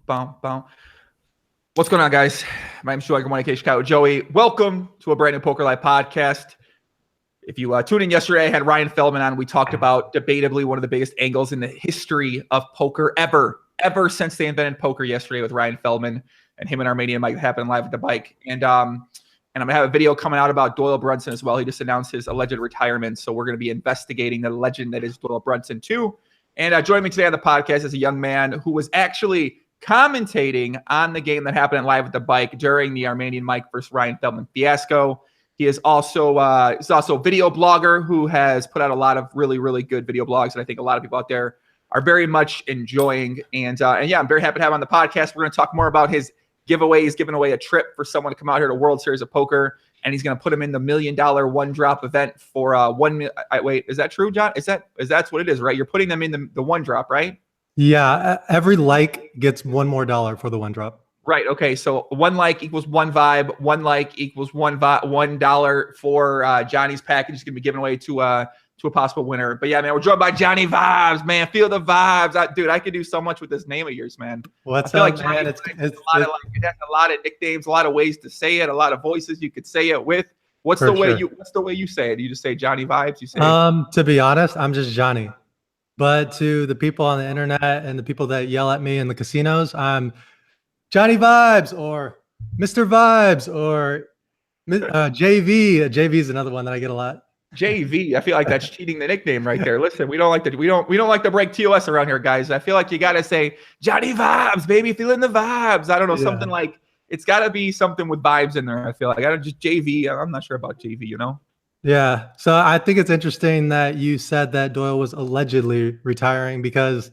bum, bum. What's going on, guys? My name's Joey. Good morning, Chicago. Joey, welcome to a brand new Poker Live podcast. If you tuned in yesterday, I had Ryan Feldman on. We talked about debatably one of the biggest angles in the history of poker ever since they invented poker yesterday with Ryan Feldman and him and Armenian Mike happened live at the bike. And I'm going to have a video coming out about Doyle Brunson as well. He just announced his alleged retirement. So we're going to be investigating the legend that is Doyle Brunson too. And joining me today on the podcast is a young man who was actually commentating on the game that happened live at the bike during the Armenian Mike versus Ryan Feldman fiasco. He is also a video blogger who has put out a lot of really, really good video blogs that I think a lot of people out there are very much enjoying. And yeah, I'm very happy to have him on the podcast. We're going to talk more about his giveaway. He's giving away a trip for someone to come out here to World Series of Poker, and he's going to put him in the $1 million one drop event for wait, is that true, John? Is that's what it is, right? You're putting them in the one drop, right? Yeah, every like gets $1 more for the one drop. Right. Okay. So one like equals one vibe. One like equals $1 for Johnny's package. Is going to be given away to a possible winner. But yeah, man, we're joined by JohnnieVibes, man. Feel the vibes, dude. I could do so much with this name of yours, man. What's up, like man? It has a lot of nicknames, a lot of ways to say it, a lot of voices you could say it with. What's the way you say it? Do you just say JohnnieVibes? You say to be honest, I'm just Johnny. But to the people on the internet and the people that yell at me in the casinos, I'm JohnnieVibes or Mr. Vibes or JV. JV is another one that I get a lot. JV. I feel like that's cheating the nickname right there. Listen, we don't like to break TOS around here, guys. I feel like you got to say JohnnieVibes, baby, feeling the vibes. I don't know, something like it's got to be something with vibes in there. I feel like I don't just JV. I'm not sure about JV, you know? Yeah. So I think it's interesting that you said that Doyle was allegedly retiring, because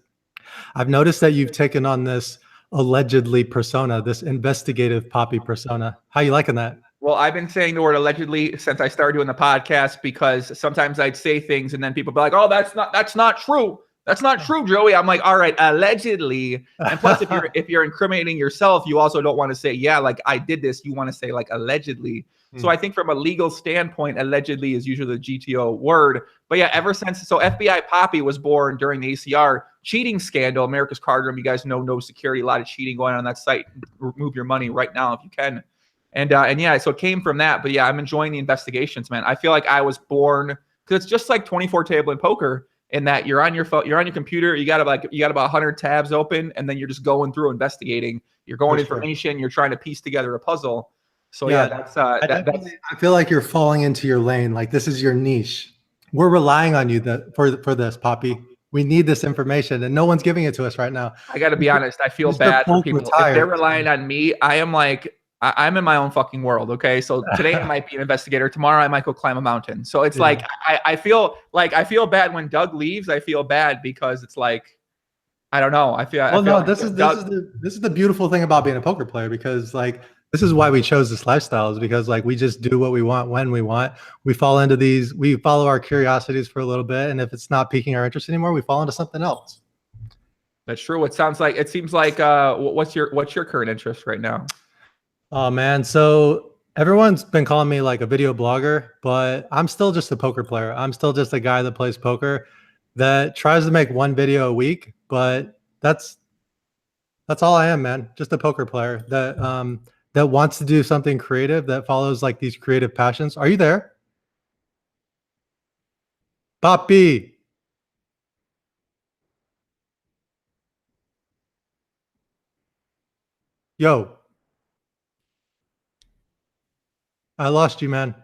I've noticed that you've taken on this allegedly persona, this investigative poppy persona. How you liking that? Well, I've been saying the word allegedly since I started doing the podcast, because sometimes I'd say things and then people be like, "Oh, that's not true. That's not true, Joey." I'm like, "All right, allegedly." And plus, if you're incriminating yourself, you also don't want to say, "Yeah, like I did this." You want to say like allegedly. So I think from a legal standpoint, allegedly is usually the GTO word. But yeah, ever since, so FBI Poppy was born during the ACR cheating scandal, America's Card Room. You guys know, no security, a lot of cheating going on that site. Remove your money right now if you can. And yeah, so it came from that. But yeah, I'm enjoying the investigations, man. I feel like I was born, because it's just like 24 table in poker, in that you're on your phone, you're on your computer, you got about 100 tabs open, and then you're just going through investigating. You're going information, you're trying to piece together a puzzle. So yeah, that's I feel like you're falling into your lane. Like this is your niche. We're relying on you for this, Poppy. We need this information, and no one's giving it to us right now. I got to be honest. I feel bad for people. If they're relying on me, I am like, I'm in my own fucking world. Okay. So today I might be an investigator. Tomorrow I might go climb a mountain. So it's like, I feel bad when Doug leaves. I feel bad because it's like, I don't know. This is the beautiful thing about being a poker player, because like, this is why we chose this lifestyle, is because like we just do what we want when we want. We fall into these, we follow our curiosities for a little bit, and if it's not piquing our interest anymore, we fall into something else. That's true. It seems like what's your current interest right now? Oh man, so everyone's been calling me like a video blogger, but I'm still just a poker player. I'm still just a guy that plays poker that tries to make one video a week, but that's all I am, man. Just a poker player that wants to do something creative, that follows like these creative passions. Are you there? Poppy. Yo. I lost you, man.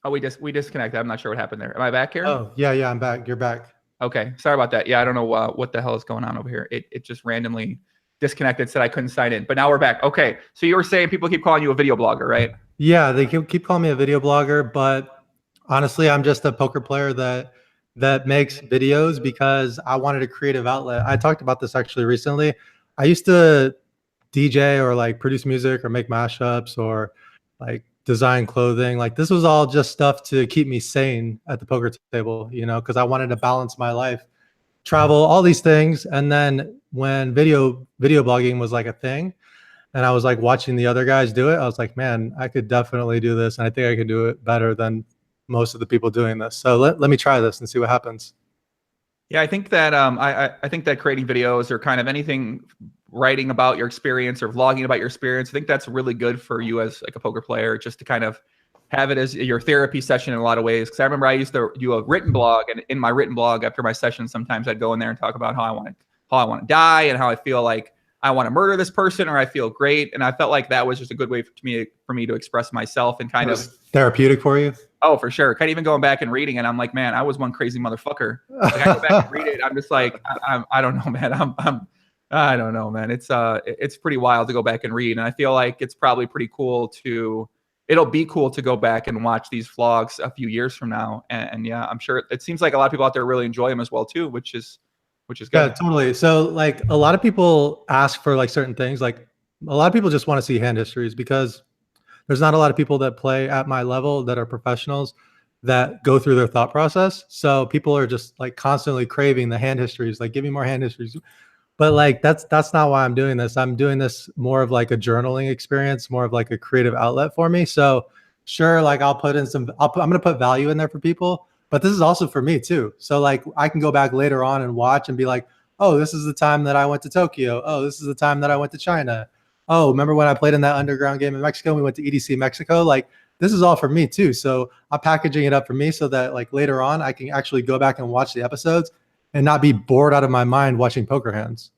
Oh, we disconnected. I'm not sure what happened there. Am I back here? Oh, yeah, I'm back. You're back. Okay. Sorry about that. Yeah, I don't know what the hell is going on over here. It just randomly disconnected, said I couldn't sign in, but now we're back. Okay. So you were saying people keep calling you a video blogger, right? Yeah, they keep calling me a video blogger, but honestly, I'm just a poker player that that makes videos because I wanted a creative outlet. I talked about this actually recently. I used to DJ or like produce music or make mashups or like design clothing. Like this was all just stuff to keep me sane at the poker table, you know, because I wanted to balance my life, travel, all these things. And then when video blogging was like a thing, and I was like watching the other guys do it, I was like, man, I could definitely do this, and I think I could do it better than most of the people doing this. So let me try this and see what happens. Yeah, I think that I think that creating videos or kind of anything writing about your experience or vlogging about your experience, I think that's really good for you as like a poker player, just to kind of have it as your therapy session in a lot of ways. Because I remember I used to do a written blog, and in my written blog after my session, sometimes I'd go in there and talk about how I want to die and how I feel like I want to murder this person or I feel great. And I felt like that was just a good way for me to express myself and kind of therapeutic for you. Oh, for sure. Kind of even going back and reading it, I'm like, man, I was one crazy motherfucker. Like I go back and read it, I'm just like, I don't know, man. I don't know, man. It's pretty wild to go back and read, and I feel like it's probably pretty cool it'll be cool to go back and watch these vlogs a few years from now. And yeah, I'm sure it seems like a lot of people out there really enjoy them as well too, which is good. Yeah, totally. So like a lot of people ask for like certain things. Like a lot of people just want to see hand histories because there's not a lot of people that play at my level that are professionals that go through their thought process. So people are just like constantly craving the hand histories, like give me more hand histories. But like that's not why I'm doing this. I'm doing this more of like a journaling experience, more of like a creative outlet for me. So sure, like I'll put in I'm gonna put value in there for people, but this is also for me too. So like I can go back later on and watch and be like, oh, this is the time that I went to Tokyo. Oh, this is the time that I went to China. Oh, remember when I played in that underground game in Mexico and we went to EDC Mexico? Like this is all for me too. So I'm packaging it up for me so that like later on I can actually go back and watch the episodes and not be bored out of my mind watching poker hands.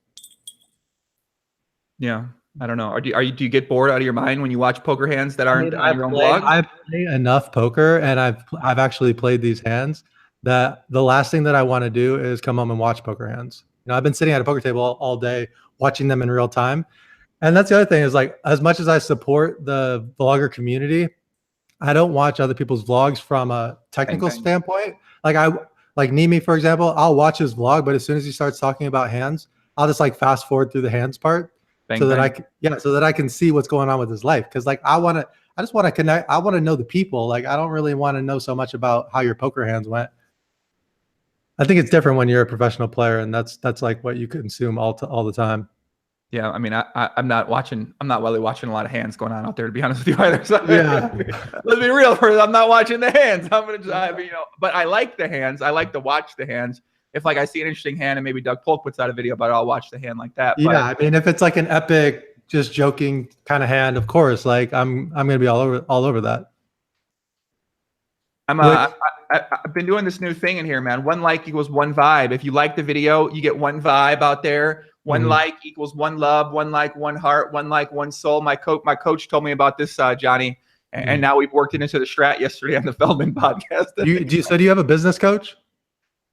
Yeah, I don't know. Do you get bored out of your mind when you watch poker hands that aren't on your own blog? I play enough poker, and I've actually played these hands that the last thing that I want to do is come home and watch poker hands. You know, I've been sitting at a poker table all day watching them in real time. And that's the other thing is like, as much as I support the vlogger community, I don't watch other people's vlogs from a technical standpoint. Like Nimi, for example, I'll watch his vlog, but as soon as he starts talking about hands, I'll just like fast forward through the hands part so that I can see what's going on with his life. Cause like I just want to connect. I want to know the people. Like I don't really want to know so much about how your poker hands went. I think it's different when you're a professional player, and that's like what you consume all the time. Yeah, I mean, I'm not really watching a lot of hands going on out there, to be honest with you either. So, yeah, let's be real. I'm not watching the hands. But I like the hands. I like to watch the hands. If like I see an interesting hand and maybe Doug Polk puts out a video about it, I'll watch the hand like that. Yeah, I mean, if it's like an epic, just joking kind of hand, of course, like I'm gonna be all over that. I've been doing this new thing in here, man. 1 like equals 1 vibe. If you like the video, you get 1 vibe out there. 1 like equals 1 love, 1 like, 1 heart, 1 like, 1 soul. My coach told me about this, Johnny, and now we've worked it into the strat yesterday on the Feldman podcast. Do you have a business coach?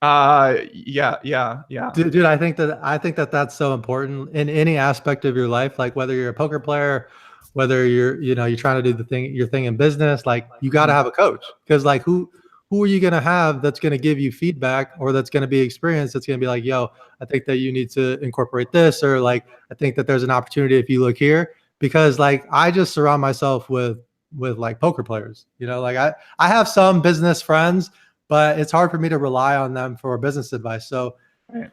Yeah. Dude, I think that that's so important in any aspect of your life. Like whether you're a poker player, whether you're trying to do your thing in business, like you got to have a coach, because like who are you going to have that's going to give you feedback, or that's going to be experienced, that's going to be like, yo, I think that you need to incorporate this, or like, I think that there's an opportunity if you look here. Because like, I just surround myself with like poker players, like I have some business friends, but it's hard for me to rely on them for business advice. So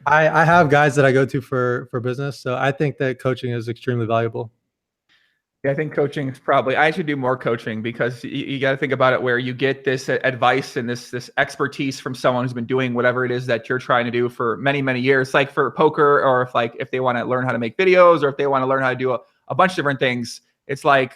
I have guys that I go to for business. So I think that coaching is extremely valuable. Yeah, I think coaching is I should do more coaching, because you got to think about it where you get this advice and this expertise from someone who's been doing whatever it is that you're trying to do for many, many years. Like for poker, or if they want to learn how to make videos, or if they want to learn how to do a bunch of different things, it's like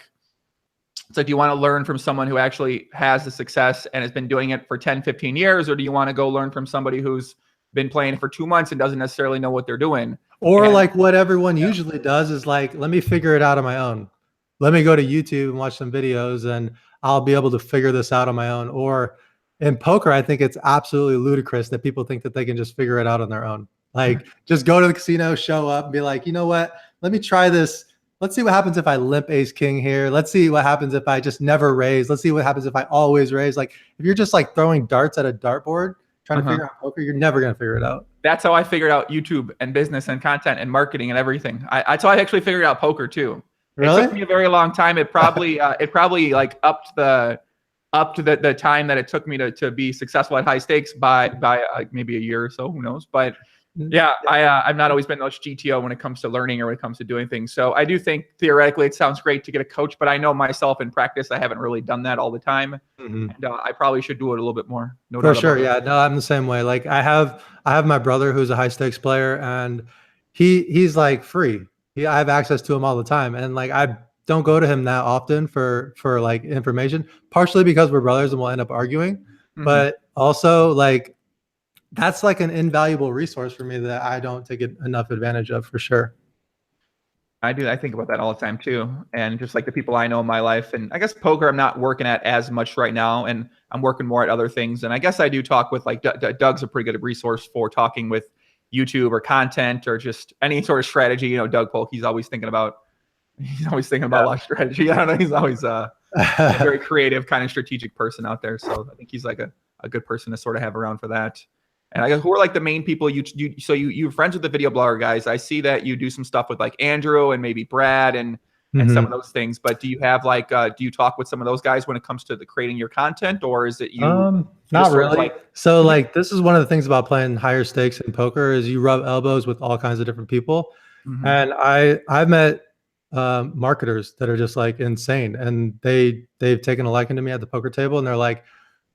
do you want to learn from someone who actually has the success and has been doing it for 10, 15 years, or do you want to go learn from somebody who's been playing for 2 months and doesn't necessarily know what they're doing? Or like what everyone usually does is like, let me figure it out on my own. Let me go to YouTube and watch some videos and I'll be able to figure this out on my own. Or in poker, I think it's absolutely ludicrous that people think that they can just figure it out on their own. Like just go to the casino, show up and be like, you know what, let me try this. Let's see what happens if I limp ace king here. Let's see what happens if I just never raise. Let's see what happens if I always raise. Like if you're just like throwing darts at a dartboard, trying to figure out poker, you're never going to figure it out. That's how I figured out YouTube and business and content and marketing and everything. That's how I actually figured out poker too. Really? It took me a very long time. It probably like upped the time that it took me to be successful at high stakes by maybe a year or so. Who knows? But yeah, I've not always been much GTO when it comes to learning or when it comes to doing things. So I do think theoretically it sounds great to get a coach, but I know myself in practice I haven't really done that all the time, and I probably should do it a little bit more. No For doubt sure, about yeah. No, I'm the same way. Like I have my brother who's a high stakes player, and he's like free. I have access to him all the time, and like I don't go to him that often for like information, partially because we're brothers and we'll end up arguing, but also like that's like an invaluable resource for me that I don't take enough advantage of, for sure. I do. I think about that all the time too. And just like the people I know in my life, and I guess poker I'm not working at as much right now, and I'm working more at other things. And I guess I do talk with like Doug's a pretty good resource for talking with YouTube or content or just any sort of strategy. You know, Doug Polk, he's always thinking about a lot of strategy. I don't know. He's always a very creative kind of strategic person out there. So I think he's like a good person to sort of have around for that. And I guess who are like the main people you're friends with the video blogger guys. I see that you do some stuff with like Andrew and maybe Brad and some of those things, but do you have like, do you talk with some of those guys when it comes to creating your content, or is it you? Not really. So like, this is one of the things about playing higher stakes in poker is you rub elbows with all kinds of different people. And I've met marketers that are just like insane, and they've taken a liking to me at the poker table, and they're like,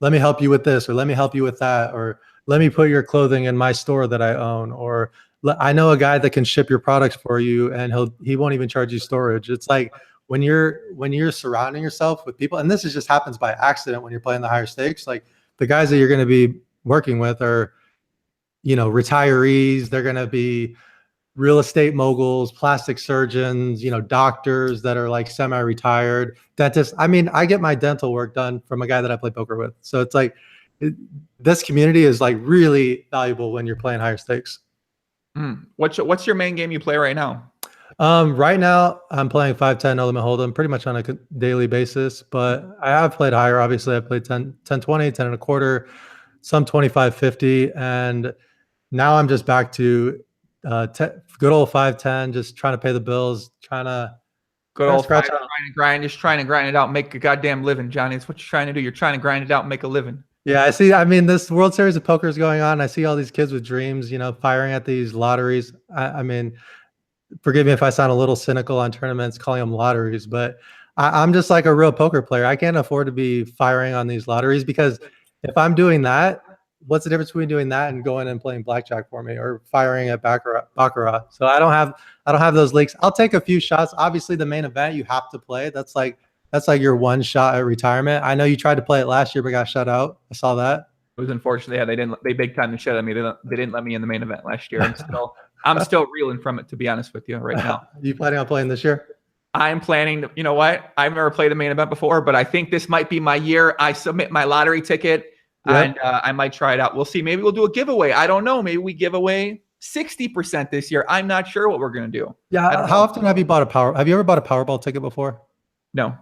let me help you with this, or let me help you with that, or let me put your clothing in my store that I own, or I know a guy that can ship your products for you and he won't even charge you storage. It's like when you're surrounding yourself with people, and this just happens by accident when you're playing the higher stakes, like the guys that you're going to be working with are, you know, retirees. They're going to be real estate moguls, plastic surgeons, you know, doctors that are like semi-retired, dentists. I mean, I get my dental work done from a guy that I play poker with. So it's like, this community is like really valuable when you're playing higher stakes. What's your main game you play right now? Right now I'm playing 5-10 no limit hold'em pretty much on a daily basis, but I have played higher. Obviously I played 10-20, 10 and a quarter, some 25-50. And now I'm just back to good old 5-10, just trying to pay the bills, trying to trying to grind it out, make a goddamn living, Johnny. It's what you're trying to do. You're trying to grind it out and make a living. Yeah, I see. I mean, this World Series of Poker is going on. I see all these kids with dreams, you know, firing at these lotteries. I mean, forgive me if I sound a little cynical on tournaments, calling them lotteries, but I'm just like a real poker player. I can't afford to be firing on these lotteries, because if I'm doing that, what's the difference between doing that and going and playing blackjack for me or firing at baccarat? So I don't have those leaks. I'll take a few shots. Obviously, the main event you have to play. That's like your one shot at retirement. I know you tried to play it last year, but got shut out. I saw that. It was unfortunate. Yeah, they big time to shut at me. They didn't let me in the main event last year. I'm still reeling from it, to be honest with you, right now. You planning on playing this year? I'm planning to, you know what? I've never played a main event before, but I think this might be my year. I submit my lottery ticket, and I might try it out. We'll see. Maybe we'll do a giveaway. I don't know. Maybe we give away 60% this year. I'm not sure what we're going to do. Yeah. How often have you ever bought a Powerball ticket before? No.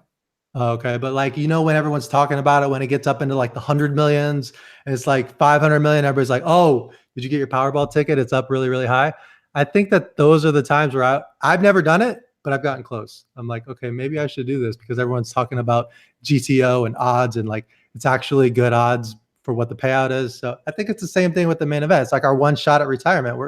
Okay, but like, you know, when everyone's talking about it, when it gets up into like the 100 millions, and it's like 500 million, everybody's like, oh, did you get your Powerball ticket? It's up really, really high. I think that those are the times where I've never done it, but I've gotten close. I'm like, okay, maybe I should do this, because everyone's talking about GTO and odds, and like, it's actually good odds for what the payout is. So I think it's the same thing with the main event. It's like our one shot at retirement.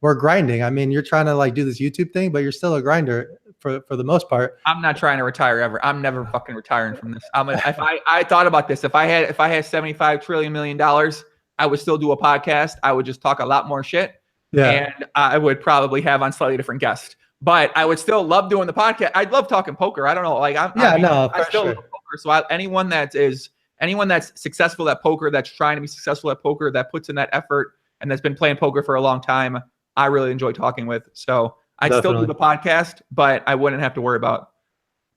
We're grinding. I mean, you're trying to like do this YouTube thing, but you're still a grinder for the most part. I'm not trying to retire ever. I'm never fucking retiring from this. If I thought about this, if I had $75 trillion million, I would still do a podcast. I would just talk a lot more shit. Yeah. And I would probably have on slightly different guests, but I would still love doing the podcast. I'd love talking poker. I don't know. Like I still love poker. So anyone that's successful at poker, that's trying to be successful at poker, that puts in that effort and that's been playing poker for a long time, I really enjoy talking with. So I'd still do the podcast, but I wouldn't have to worry about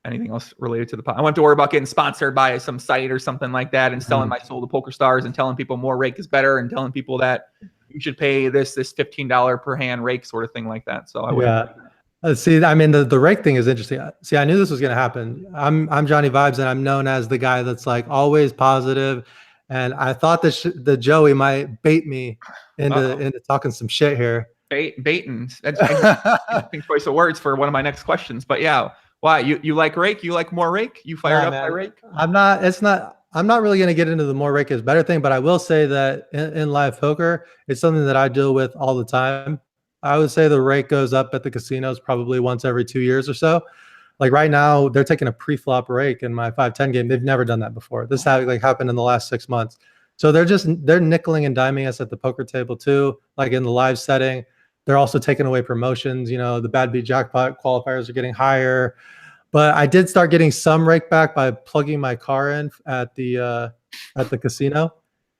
anything else related to the podcast. I wouldn't have to worry about getting sponsored by some site or something like that and selling my soul to poker stars and telling people more rake is better and telling people that you should pay this $15 per hand rake sort of thing like that. So I would. See, I mean, the rake thing is interesting. See, I knew this was going to happen. I'm JohnnyVibes, and I'm known as the guy that's like always positive, and I thought the Joey might bait me into talking some shit here. Baiting. That's interesting choice of words for one of my next questions. But yeah, why you like rake? You like more rake? You fired up by rake? I'm not really going to get into the more rake is better thing, but I will say that in live poker, it's something that I deal with all the time. I would say the rake goes up at the casinos probably once every 2 years or so. Like right now, they're taking a pre-flop rake in my 5-10 game. They've never done that before. This happened in the last 6 months. So they're nickeling and diming us at the poker table too, like in the live setting. They're also taking away promotions. You know, the bad beat jackpot qualifiers are getting higher. But I did start getting some rake back by plugging my car in at the casino.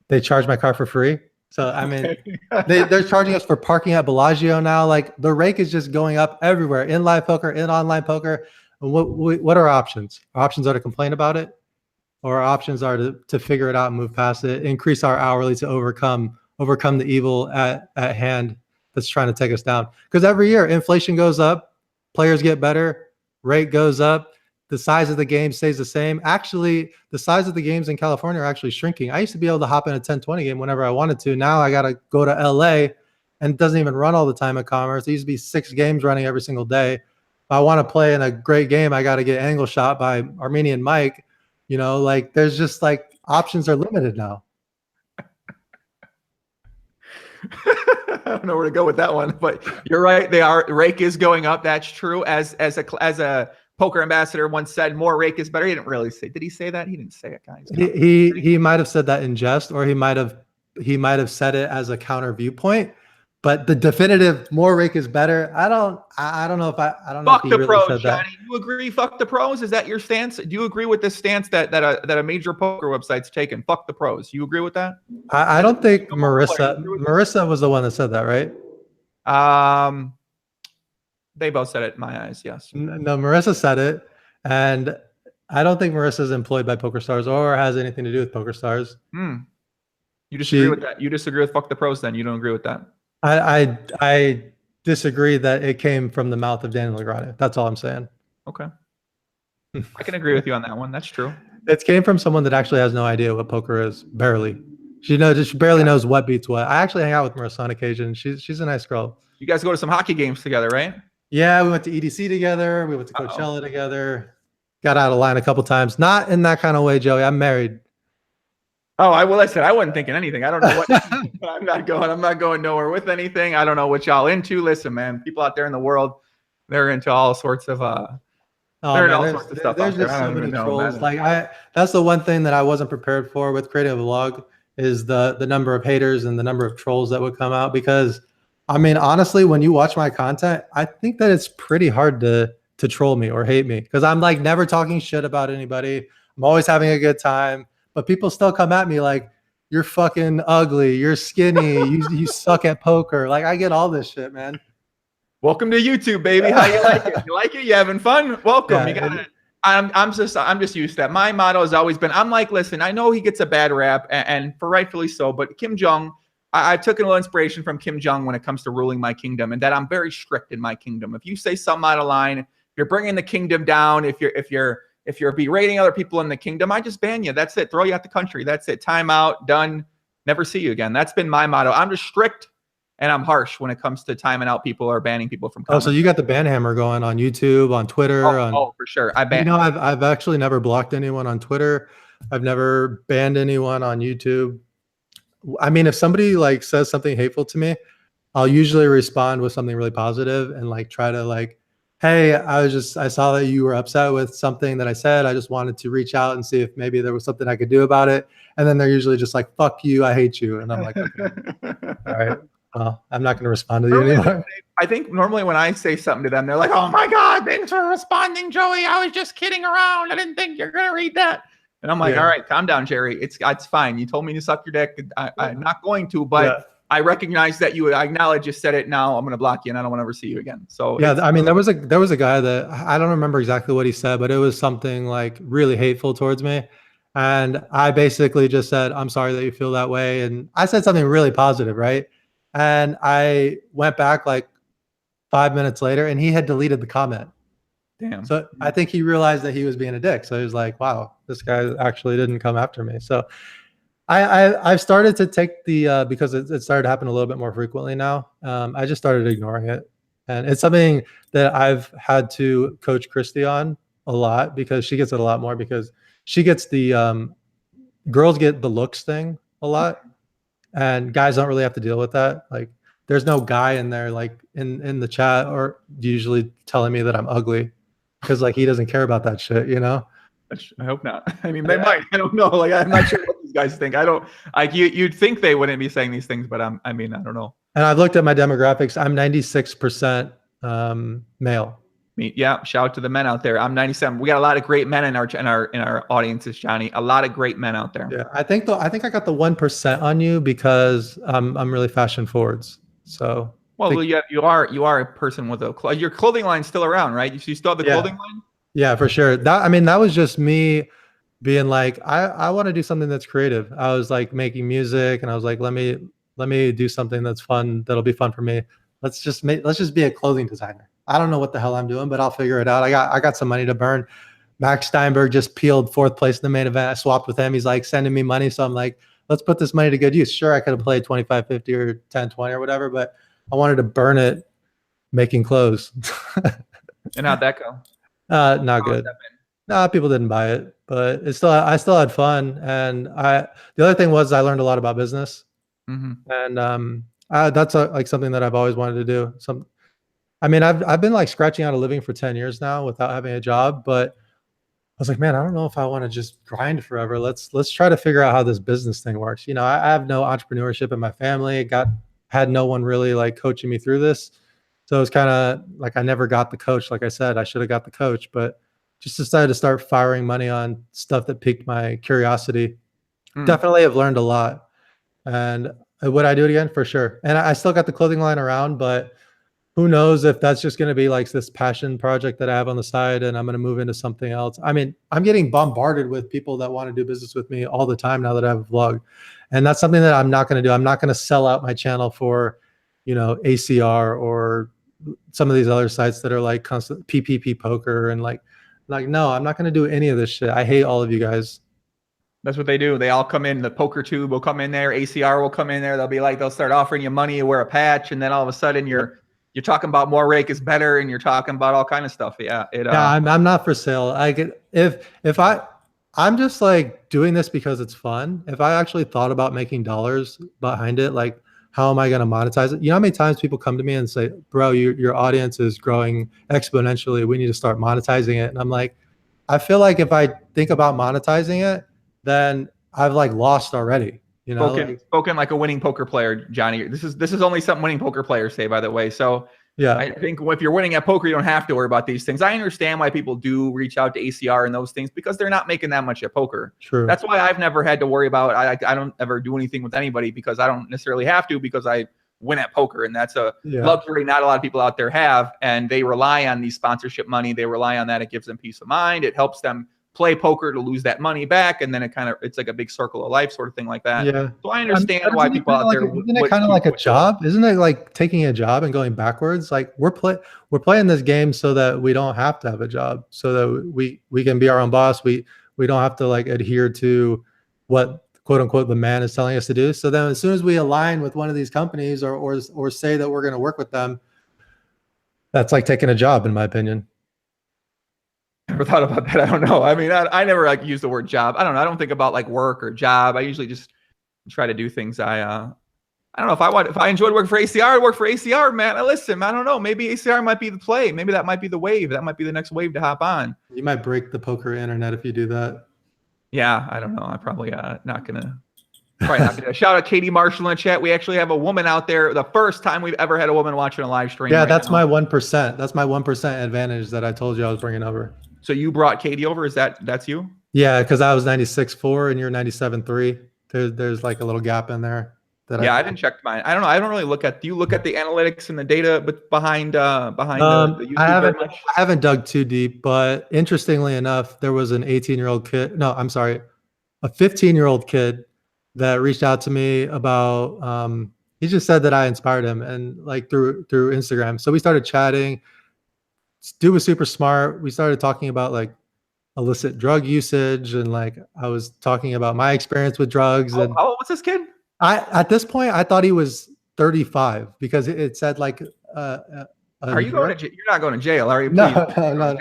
They charge my car for free. So I mean, they're charging us for parking at Bellagio now. Like the rake is just going up everywhere in live poker, in online poker. And what are options? Our options are to complain about it, or our options are to figure it out and move past it, increase our hourly to overcome the evil at hand that's trying to take us down. Because every year inflation goes up, players get better, rate goes up. The size of the game stays the same. Actually, the size of the games in California are actually shrinking. I used to be able to hop in a 10-20 game whenever I wanted to. Now I got to go to LA, and it doesn't even run all the time at Commerce. There used to be 6 games running every single day. If I want to play in a great game, I got to get angle shot by Armenian Mike. You know, like there's just like options are limited now. I don't know where to go with that one, but you're right. Rake is going up. That's true. As a poker ambassador once said, more rake is better. He didn't really say. Did he say that? He didn't say it, guys. He might have said that in jest, or he might have said it as a counter viewpoint. But the definitive more rake is better. I don't know if I don't know. Fuck if he the really pros, said that. Johnny. You agree? Fuck the pros. Is that your stance? Do you agree with this stance that a major poker website's taken? Fuck the pros. You agree with that? I don't think Marissa was the one that said that, right? They both said it in my eyes. Yes. No, Marissa said it, and I don't think Marissa's employed by PokerStars or has anything to do with PokerStars. You disagree with that? You disagree with fuck the pros? Then you don't agree with that? I disagree that it came from the mouth of Daniel Legrand. That's all I'm saying. Okay. I can agree with you on that one. That's true. It came from someone that actually has no idea what poker is. Barely. She barely knows what beats what. I actually hang out with Marissa on occasion. She's a nice girl. You guys go to some hockey games together, right? Yeah, we went to EDC together. We went to Coachella together. Got out of line a couple times. Not in that kind of way, Joey. I'm married. Oh, I wasn't thinking anything. I don't know what. I'm not going nowhere with anything. I don't know what y'all into. Listen, man, people out there in the world, they're into all sorts of stuff. There's just so many trolls. That's the one thing that I wasn't prepared for with creating a vlog is the number of haters and the number of trolls that would come out. Because I mean, honestly, when you watch my content, I think that it's pretty hard to troll me or hate me, because I'm like never talking shit about anybody. I'm always having a good time. But people still come at me like, you're fucking ugly, you're skinny, you suck at poker. Like, I get all this shit, man. Welcome to YouTube, baby. How you like it? You like it? You having fun? Welcome. Yeah, you got it. I'm just used to that. My motto has always been, I'm like, listen, I know he gets a bad rap, and for rightfully so, but Kim Jong, I took a little inspiration from Kim Jong when it comes to ruling my kingdom, and that I'm very strict in my kingdom. If you say something out of line, if you're bringing the kingdom down, if you're berating other people in the kingdom, I just ban you. That's it. Throw you out the country. That's it. Time out. Done. Never see you again. That's been my motto. I'm just strict and I'm harsh when it comes to timing out people or banning people from comments. Oh, so you got the ban hammer going on YouTube, on Twitter. For sure. I've actually never blocked anyone on Twitter. I've never banned anyone on YouTube. I mean, if somebody like says something hateful to me, I'll usually respond with something really positive and like try to like, hey, I saw that you were upset with something that I said. I just wanted to reach out and see if maybe there was something I could do about it. And then they're usually just like, fuck you, I hate you. And I'm like, okay. All right, well, I'm not going to respond to you anymore. I think normally when I say something to them, they're like, oh my God, thanks for responding, Joey. I was just kidding around. I didn't think you're going to read that. And I'm like, all right, calm down, Jerry. It's fine. You told me to suck your dick. I'm not going to, but I recognize that I acknowledge you said it. Now I'm going to block you and I don't want to ever see you again. So yeah, I mean, there was a guy that I don't remember exactly what he said, but it was something like really hateful towards me. And I basically just said, I'm sorry that you feel that way. And I said something really positive, right? And I went back like 5 minutes later and he had deleted the comment. Damn. So I think he realized that he was being a dick. So he was like, wow, this guy actually didn't come after me. So I've started to take the because it started to happen a little bit more frequently now. I just started ignoring it, and it's something that I've had to coach Christy on a lot because she gets it a lot more because she gets the girls get the looks thing a lot, and guys don't really have to deal with that. Like, there's no guy in there like in the chat or usually telling me that I'm ugly because like he doesn't care about that shit, you know. I hope not. I mean, they might. I don't know. Like, I'm not sure what these guys think. I don't. Like, you'd think they wouldn't be saying these things, but I mean, I don't know. And I've looked at my demographics. I'm 96% male. Yeah, shout out to the men out there. I'm 97. We got a lot of great men in our audiences, Johnny. A lot of great men out there. Yeah, I think I got the 1% on you because I'm really fashion forwards. So well, you are a person with your clothing line's still around, right? You still have the clothing line? Yeah, for sure. That was just me being like, I want to do something that's creative. I was like making music, and I was like, let me do something that's fun. That'll be fun for me. Let's just be a clothing designer. I don't know what the hell I'm doing, but I'll figure it out. I got some money to burn. Max Steinberg just peeled 4th place in the main event. I swapped with him. He's like sending me money, so I'm like, let's put this money to good use. Sure, I could have played 25-50 or 10-20 or whatever, but I wanted to burn it making clothes. And how'd that go? Not good. No, people didn't buy it, but I still had fun. And the other thing was I learned a lot about business, and that's like something that I've always wanted to do. I mean, I've been like scratching out a living for 10 years now without having a job, but I was like, man, I don't know if I want to just grind forever. Let's try to figure out how this business thing works. You know, I have no entrepreneurship in my family. Had no one really like coaching me through this. So it was kind of like I never got the coach. Like I said, I should have got the coach, but just decided to start firing money on stuff that piqued my curiosity. Definitely have learned a lot. And would I do it again? For sure. And I still got the clothing line around, but who knows if that's just going to be like this passion project that I have on the side and I'm going to move into something else. I mean, I'm getting bombarded with people that want to do business with me all the time now that I have a vlog. And that's something that I'm not going to do. I'm not going to sell out my channel for, you know, ACR or some of these other sites that are like constant PPP poker and like, no, I'm not going to do any of this shit. I hate all of you guys. That's what they do. They all come in. The poker tube will come in there. ACR will come in there. They'll start offering you money. You wear a patch, and then all of a sudden you're talking about more rake is better, and you're talking about all kind of stuff. Yeah, I'm not for sale. I'm just like doing this because it's fun. If I actually thought about making dollars behind it, like how am I going to monetize it? You know how many times people come to me and say, bro, your audience is growing exponentially. We need to start monetizing it. And I'm like, I feel like if I think about monetizing it, then I've like lost already. You know, spoken like a winning poker player, Johnny. This is only something winning poker players say, by the way. So yeah, I think if you're winning at poker, you don't have to worry about these things. I understand why people do reach out to ACR and those things because they're not making that much at poker. True. That's why I've never had to worry about. I don't ever do anything with anybody because I don't necessarily have to because I win at poker, and that's a luxury not a lot of people out there have. And they rely on these sponsorship money. They rely on that. It gives them peace of mind. It helps them play poker to lose that money back, and then it's like a big circle of life sort of thing like that. Yeah. So I understand why people out there. Isn't it kind of like a job? Isn't it like taking a job and going backwards? Like we're playing this game so that we don't have to have a job, so that we can be our own boss. We don't have to like adhere to what quote unquote the man is telling us to do. So then as soon as we align with one of these companies or say that we're going to work with them, that's like taking a job, in my opinion. Never thought about that. I don't know. I mean, I never like use the word job. I don't know. I don't think about like work or job. I usually just try to do things. I don't know if I enjoyed working for ACR, I'd work for ACR, man. Listen, I don't know. Maybe ACR might be the play. Maybe that might be the wave. That might be the next wave to hop on. You might break the poker internet if you do that. Yeah, I don't know. I'm probably not gonna. Shout out Katie Marshall in the chat. We actually have a woman out there. The first time we've ever had a woman watching a live stream. Yeah, that's my 1%. That's my 1% advantage that I told you I was bringing over. So you brought Katie over? That's you? Yeah, because I was 96.4 and you're 97.3. There's like a little gap in there. I didn't check mine. I don't know. I don't really look at. Do you look at the analytics and the data behind the YouTube? I haven't dug too deep, but interestingly enough, there was an 18-year-old kid. No, I'm sorry, a 15-year-old kid that reached out to me about. He just said that I inspired him, and like through Instagram. So we started chatting. Dude was super smart. We started talking about like illicit drug usage, and like I was talking about my experience with drugs. And how old was this kid? at this point I thought he was 35 because it said like are you going to you're not going to jail, are you? No, Please, no.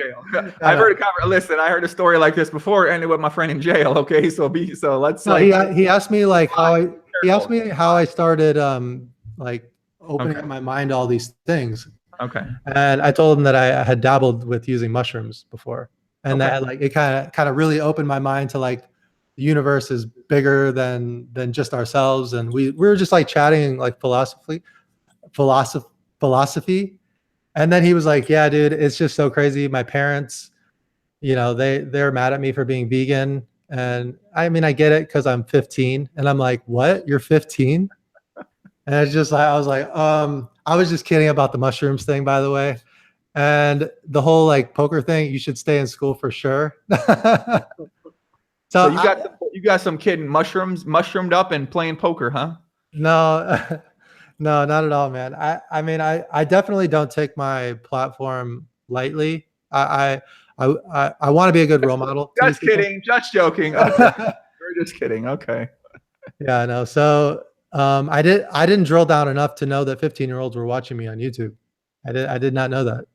I've heard listen, I heard a story like this before, ended with my friend in jail. Okay, so let's he asked me like he asked me how I started like opening up my mind to all these things. Okay. And I told him that I had dabbled with using mushrooms before, and that like it kind of really opened my mind to like the universe is bigger than just ourselves. And we were just like chatting like philosophy. And then he was like, yeah, dude, it's just so crazy. My parents, you know, they're mad at me for being vegan. And I mean, I get it because I'm 15. And I'm like, what? You're 15? And it's just like, I was like, I was just kidding about the mushrooms thing, by the way. And the whole like poker thing, you should stay in school for sure. So you got some kid mushroomed up and playing poker, huh? No, no, not at all, man. I mean, I definitely don't take my platform lightly. I want to be a good role model. Just kidding. Just joking. Okay. We're just kidding. Okay. Yeah, I know. So I didn't drill down enough to know that 15-year-olds were watching me on YouTube. I did not know that.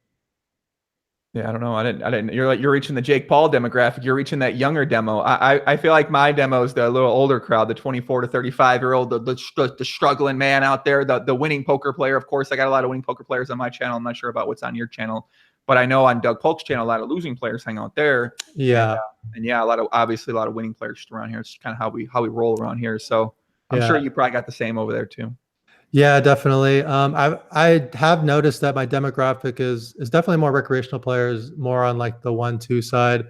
Yeah, I don't know. I didn't. You're reaching the Jake Paul demographic. You're reaching that younger demo. I feel like my demo is the little older crowd, the 24 to 35-year-old, the struggling man out there, the winning poker player. Of course, I got a lot of winning poker players on my channel. I'm not sure about what's on your channel, but I know on Doug Polk's channel, a lot of losing players hang out there. Yeah, and yeah, obviously a lot of winning players just around here. It's kind of how we roll around here. So I'm sure you probably got the same over there too. Yeah, definitely. I have noticed that my demographic is definitely more recreational players, more on like the 1-2 side.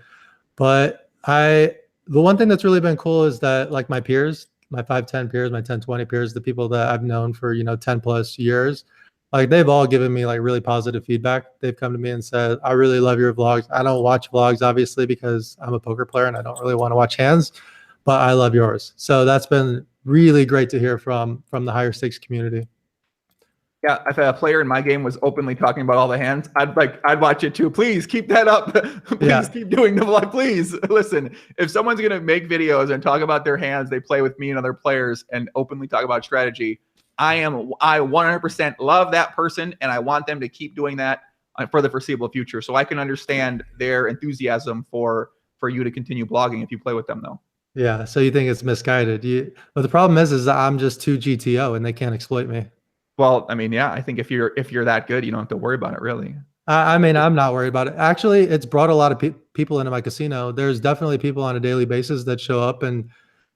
But the one thing that's really been cool is that like my peers, my 5-10 peers, my 10-20 peers, the people that I've known for 10 plus years, like they've all given me like really positive feedback. They've come to me and said, I really love your vlogs. I don't watch vlogs obviously because I'm a poker player and I don't really want to watch hands, but I love yours. So that's been really great to hear from the higher stakes community. Yeah, if a player in my game was openly talking about all the hands, I'd watch it too. Please keep that up. Please keep doing the vlog. Please listen. If someone's gonna make videos and talk about their hands they play with me and other players and openly talk about strategy, I 100% love that person and I want them to keep doing that for the foreseeable future. So I can understand their enthusiasm for you to continue blogging if you play with them though. Yeah, so you think it's misguided. But the problem is that I'm just too GTO and they can't exploit me. Well, I mean, yeah, I think if you're that good, you don't have to worry about it really. I mean, I'm not worried about it. Actually, it's brought a lot of people into my casino. There's definitely people on a daily basis that show up and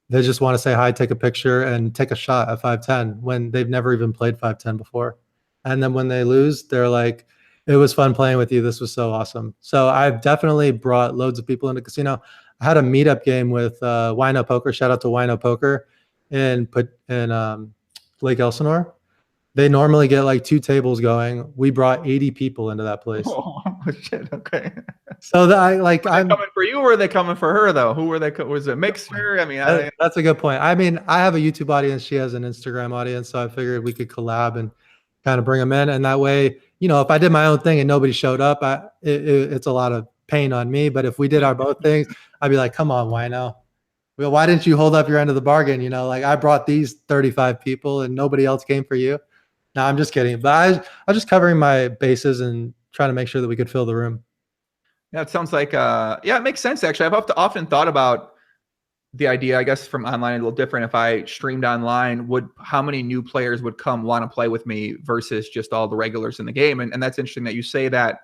they just want to say hi, take a picture, and take a shot at 5-10 when they've never even played 5-10 before. And then when they lose, they're like, it was fun playing with you. This was so awesome. So I've definitely brought loads of people into casino. I had a meetup game with Wino Poker. Shout out to Wino Poker in Lake Elsinore. They normally get like 2 tables going. We brought 80 people into that place. Oh shit! Okay. So that I'm coming for you, or are they coming for her though? Who were they? Was it mixer? I mean, that's a good point. I mean, I have a YouTube audience. She has an Instagram audience, so I figured we could collab and kind of bring them in. And that way, if I did my own thing and nobody showed up, it's a lot of pain on me. But if we did our both things, I'd be like, come on, Wino. Well, why didn't you hold up your end of the bargain? Like I brought these 35 people and nobody else came for you. No, I'm just kidding. But I was just covering my bases and trying to make sure that we could fill the room. Yeah, it sounds like, yeah, it makes sense, actually. I've often thought about the idea, I guess, from online a little different. If I streamed online, how many new players would come want to play with me versus just all the regulars in the game? And that's interesting that you say that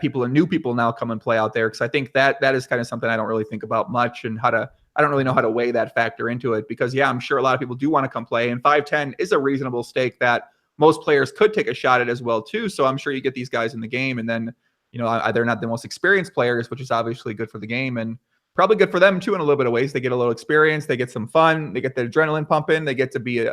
new people now come and play out there, because I think that is kind of something I don't really think about much, and I don't really know how to weigh that factor into it, because, yeah, I'm sure a lot of people do want to come play, and 5-10 is a reasonable stake that most players could take a shot at as well too. So I'm sure you get these guys in the game, and then, they're not the most experienced players, which is obviously good for the game and probably good for them too in a little bit of ways. They get a little experience, they get some fun, they get the adrenaline pumping, they get to be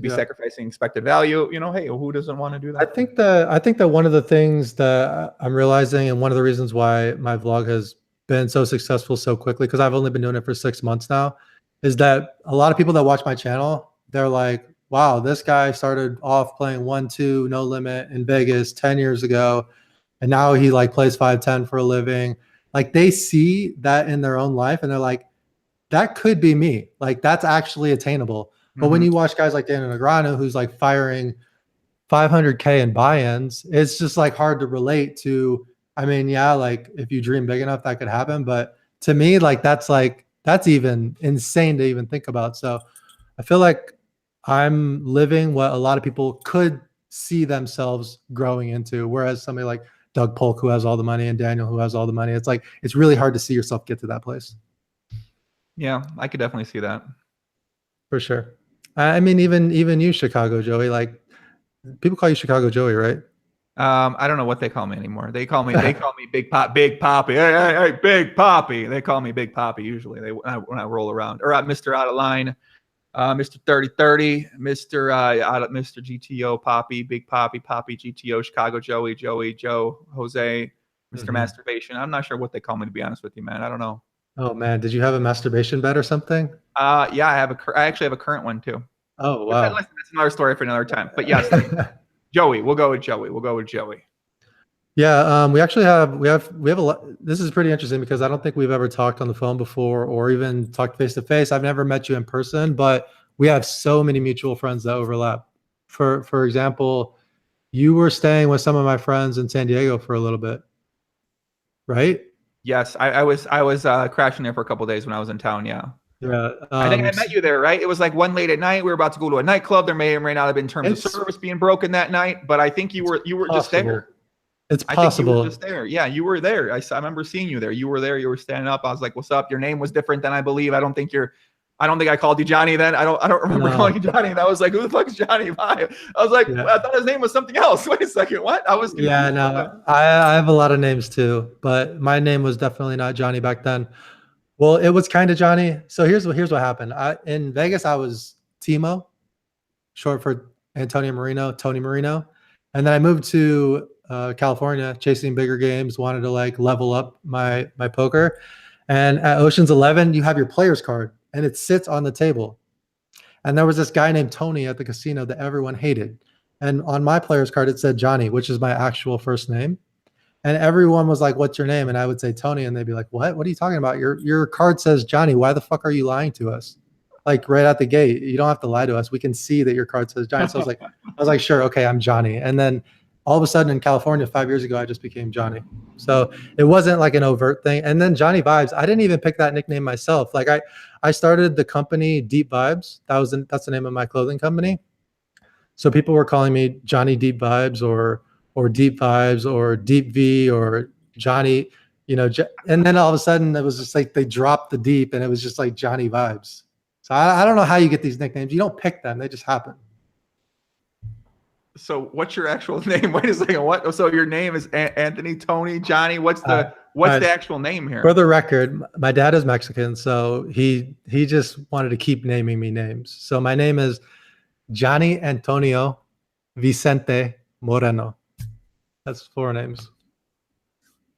sacrificing expected value. Hey, who doesn't want to do that? I think that one of the things that I'm realizing, and one of the reasons why my vlog has been so successful so quickly, because I've only been doing it for 6 months now, is that a lot of people that watch my channel, they're like, wow, this guy started off playing 1-2 no limit in Vegas 10 years ago, and now he like plays 5-10 for a living. like they see that in their own life and they're like, that could be me. Like that's actually attainable. But when you watch guys like Daniel Negreanu, who's like firing 500K in buy-ins, it's just like hard to relate to. I mean, yeah, like if you dream big enough, that could happen. But to me, like that's even insane to even think about. So I feel like I'm living what a lot of people could see themselves growing into. Whereas somebody like Doug Polk, who has all the money, and Daniel, who has all the money, it's like, it's really hard to see yourself get to that place. Yeah, I could definitely see that. For sure. I mean, even you, Chicago Joey, like people call you Chicago Joey, right? I don't know what they call me anymore. They call me Big Poppy. Hey, Big Poppy. They call me Big Poppy usually. When I roll around, or Mr. Out of Line, Mr. 3030, Mr. GTO Poppy, Big Poppy, Poppy GTO, Chicago Joey, Joe, Jose, Mr. Masturbation. I'm not sure what they call me, to be honest with you, man. I don't know. Oh man, did you have a masturbation bet or something? Yeah, I actually have a current one too. Oh wow, that's another story for another time. But yes, Joey, we'll go with Joey. Yeah, we have a lot. This is pretty interesting because I don't think we've ever talked on the phone before or even talked face to face. I've never met you in person, but we have so many mutual friends that overlap. For example, you were staying with some of my friends in San Diego for a little bit, right? Yes, I was crashing there for a couple of days when I was in town. Yeah. Yeah. I think I met you there, right? It was like one late at night. We were about to go to a nightclub. There may or may not have been terms of service being broken that night, but I think you were just there. It's possible. I think you were just there. Yeah, you were there. I remember seeing you there. You were there. You were standing up. I was like, "What's up?" Your name was different than I believe. I don't think I called you Johnny then. I don't remember calling you Johnny. And I was like, "Who the fuck is Johnny? I was like, I thought his name was something else. Wait a second, what? I was confused. Yeah, no, I have a lot of names too, but my name was definitely not Johnny back then. Well, it was kind of Johnny. So here's what happened. In Vegas, I was Timo, short for Antonio Marino, Tony Marino. And then I moved to California, chasing bigger games, wanted to like level up my poker. And at Ocean's 11, you have your player's card and it sits on the table. And there was this guy named Tony at the casino that everyone hated. And on my player's card, it said Johnny, which is my actual first name. And everyone was like, "What's your name?" And I would say Tony, and they'd be like, "What? What are you talking about? Your card says Johnny. Why the fuck are you lying to us?" Like right out the gate, you don't have to lie to us. We can see that your card says Johnny. So I was like, sure, okay, I'm Johnny. And then all of a sudden in California, 5 years ago, I just became Johnny. So it wasn't like an overt thing. And then JohnnieVibes, I didn't even pick that nickname myself. Like I started the company Deep Vibes. That's the name of my clothing company. So people were calling me Johnny Deep Vibes or Deep Vibes or Deep V or Johnny, and then all of a sudden it was just like they dropped the deep and it was just like JohnnieVibes. So I don't know how you get these nicknames. You don't pick them. They just happen. So what's your actual name? Wait a second. What? So your name is Anthony, Tony, Johnny. What's the actual name here? For the record, my dad is Mexican. So he just wanted to keep naming me names. So my name is Johnny Antonio Vicente Moreno. That's 4 names.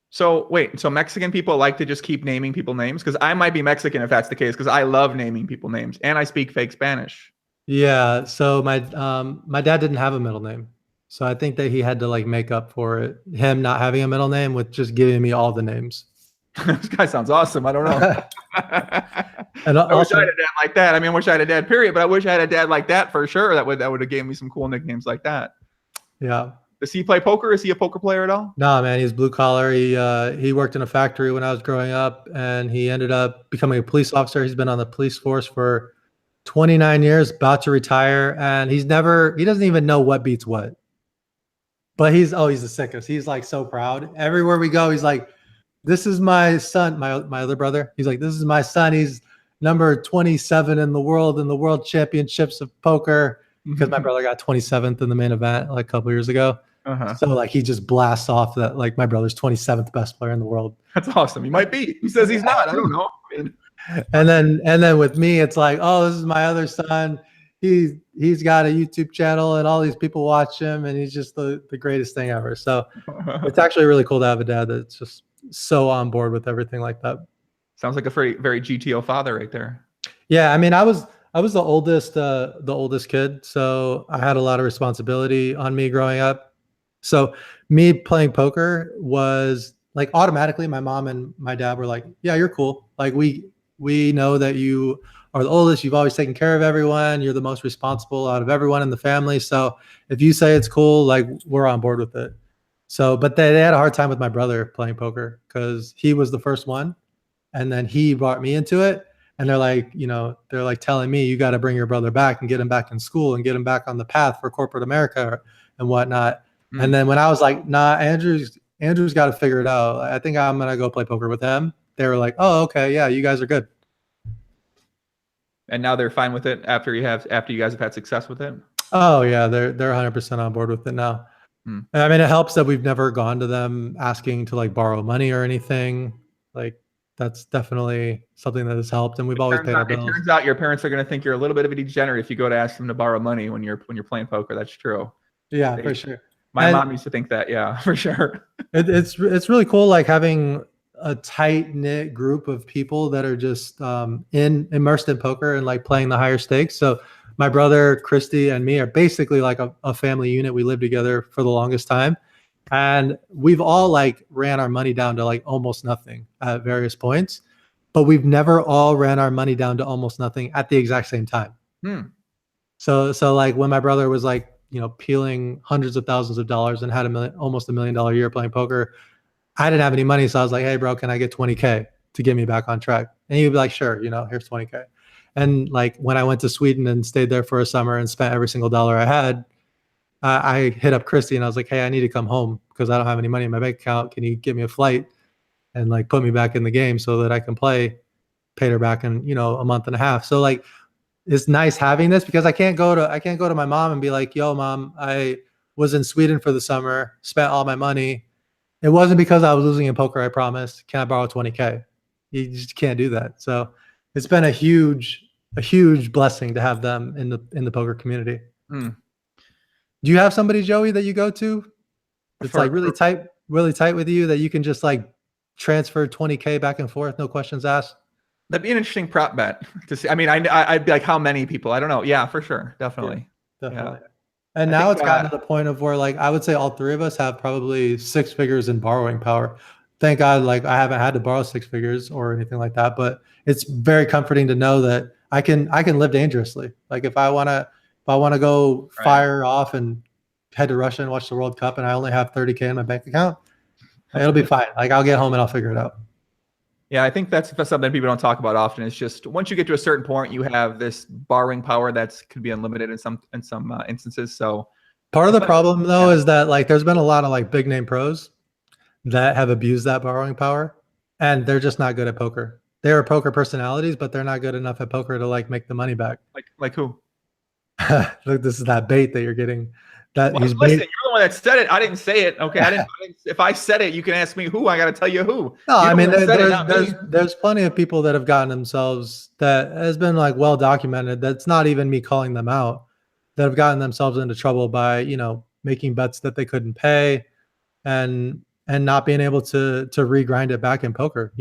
So wait, so Mexican people like to just keep naming people names? Because I might be Mexican if that's the case, because I love naming people names and I speak fake Spanish. Yeah. So my dad didn't have a middle name. So I think that he had to like make up for it, him not having a middle name, with just giving me all the names. This guy sounds awesome. I don't know. And I wish I had a dad like that. I mean, I wish I had a dad, period, but I wish I had a dad like that for sure. That would have gave me some cool nicknames like that. Yeah. Does he play poker? Is he a poker player at all? No, man, he's blue collar. He worked in a factory when I was growing up, and he ended up becoming a police officer. He's been on the police force for 29 years, about to retire, and he doesn't even know what beats what. But he's the sickest. He's like so proud. Everywhere we go, he's like, "This is my son, my other brother." He's like, "This is my son. He's number 27 in the world championships of poker." Because my brother got 27th in the main event like a couple years ago. So like he just blasts off that like my brother's 27th best player in the world. That's awesome. He might be. He says he's not. I don't know. And then with me, it's like, "Oh, this is my other son. He's got a YouTube channel and all these people watch him, and he's just the greatest thing ever." So it's actually really cool to have a dad that's just so on board with everything like that. Sounds like a very, very GTO father right there. Yeah, I mean, I was the oldest kid, so I had a lot of responsibility on me growing up. So me playing poker was like automatically my mom and my dad were like, yeah, you're cool. Like we know that you are the oldest. You've always taken care of everyone. You're the most responsible out of everyone in the family. So if you say it's cool, like we're on board with it. So, but they had a hard time with my brother playing poker because he was the first one. And then he brought me into it. And they're like, they're like telling me, you got to bring your brother back and get him back in school and get him back on the path for corporate America and whatnot. And then when I was like, nah, Andrew's got to figure it out. I think I'm going to go play poker with him. They were like, oh, okay. Yeah, you guys are good. And now they're fine with it after you guys have had success with it? Oh yeah, they're 100% on board with it now. I mean, it helps that we've never gone to them asking to like borrow money or anything. Like that's definitely something that has helped, and we've always paid our bills. It turns out your parents are going to think you're a little bit of a degenerate if you go to ask them to borrow money when you're playing poker. That's true. Yeah, for sure. My mom used to think that. Yeah, for sure. It's really cool, like having a tight knit group of people that are just immersed in poker and like playing the higher stakes. So my brother, Christy, and me are basically like a family unit. We lived together for the longest time. And we've all like ran our money down to like almost nothing at various points, but we've never all ran our money down to almost nothing at the exact same time. So like when my brother was like, peeling hundreds of thousands of dollars and had almost $1 million a year playing poker, I didn't have any money. So I was like, hey bro, can I get 20K to get me back on track? And he'd be like, sure, here's 20K. And like when I went to Sweden and stayed there for a summer and spent every single dollar I had, I hit up Christy and I was like, hey, I need to come home because I don't have any money in my bank account. Can you get me a flight and like put me back in the game so that I can play? Paid her back in, a month and a half. So like, it's nice having this because I can't go to my mom and be like, yo mom, I was in Sweden for the summer, spent all my money. It wasn't because I was losing in poker, I promise. Can I borrow 20K? You just can't do that. So it's been a huge blessing to have them in the poker community. Do you have somebody, Joey, that you go to that's like really tight with you that you can just like transfer 20K back and forth, no questions asked? That'd be an interesting prop bet to see. I mean, I'd be like, how many people? I don't know. Yeah, for sure. Definitely. Yeah, definitely. Yeah. And now it's gotten to the point of where like, I would say all three of us have probably 6 figures in borrowing power. Thank God, like I haven't had to borrow 6 figures or anything like that, but it's very comforting to know that I can live dangerously. Like if I want to go fire off and head to Russia and watch the World Cup and I only have 30K in my bank account, it'll be fine. Like I'll get home and I'll figure it out. Yeah, I think that's something people don't talk about often. It's just once you get to a certain point, you have this borrowing power that could be unlimited in some instances. So part of the problem though is that like there's been a lot of like big name pros that have abused that borrowing power, and they're just not good at poker. They are poker personalities, but they're not good enough at poker to like make the money back. Like who? Look, this is that bait that you're getting. That well, listen, you're the one that said it. I didn't say it. Okay, I didn't. If I said it, you can ask me who. I got to tell you who. No, I mean, there's plenty of people that have gotten themselves, that has been like well documented. That's not even me calling them out, that have gotten themselves into trouble by making bets that they couldn't pay, and not being able to regrind it back in poker.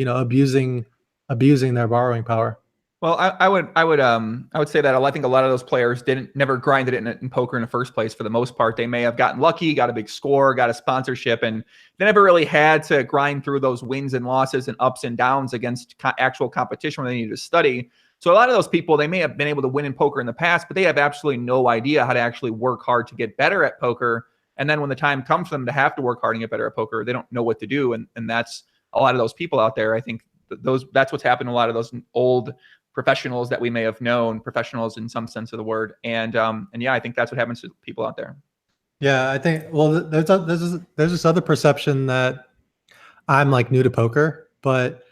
Abusing their borrowing power. Well, I would say that I think a lot of those players never grinded it in poker in the first place. For the most part, they may have gotten lucky, got a big score, got a sponsorship, and they never really had to grind through those wins and losses and ups and downs against actual competition where they needed to study. So a lot of those people, they may have been able to win in poker in the past, but they have absolutely no idea how to actually work hard to get better at poker. And then when the time comes for them to have to work hard and get better at poker, they don't know what to do. And that's a lot of those people out there. I think that's what's happened to a lot of those old professionals that we may have known, professionals in some sense of the word. And yeah, I think that's what happens to people out there. Yeah, I think, well, there's this other perception that I'm like new to poker, but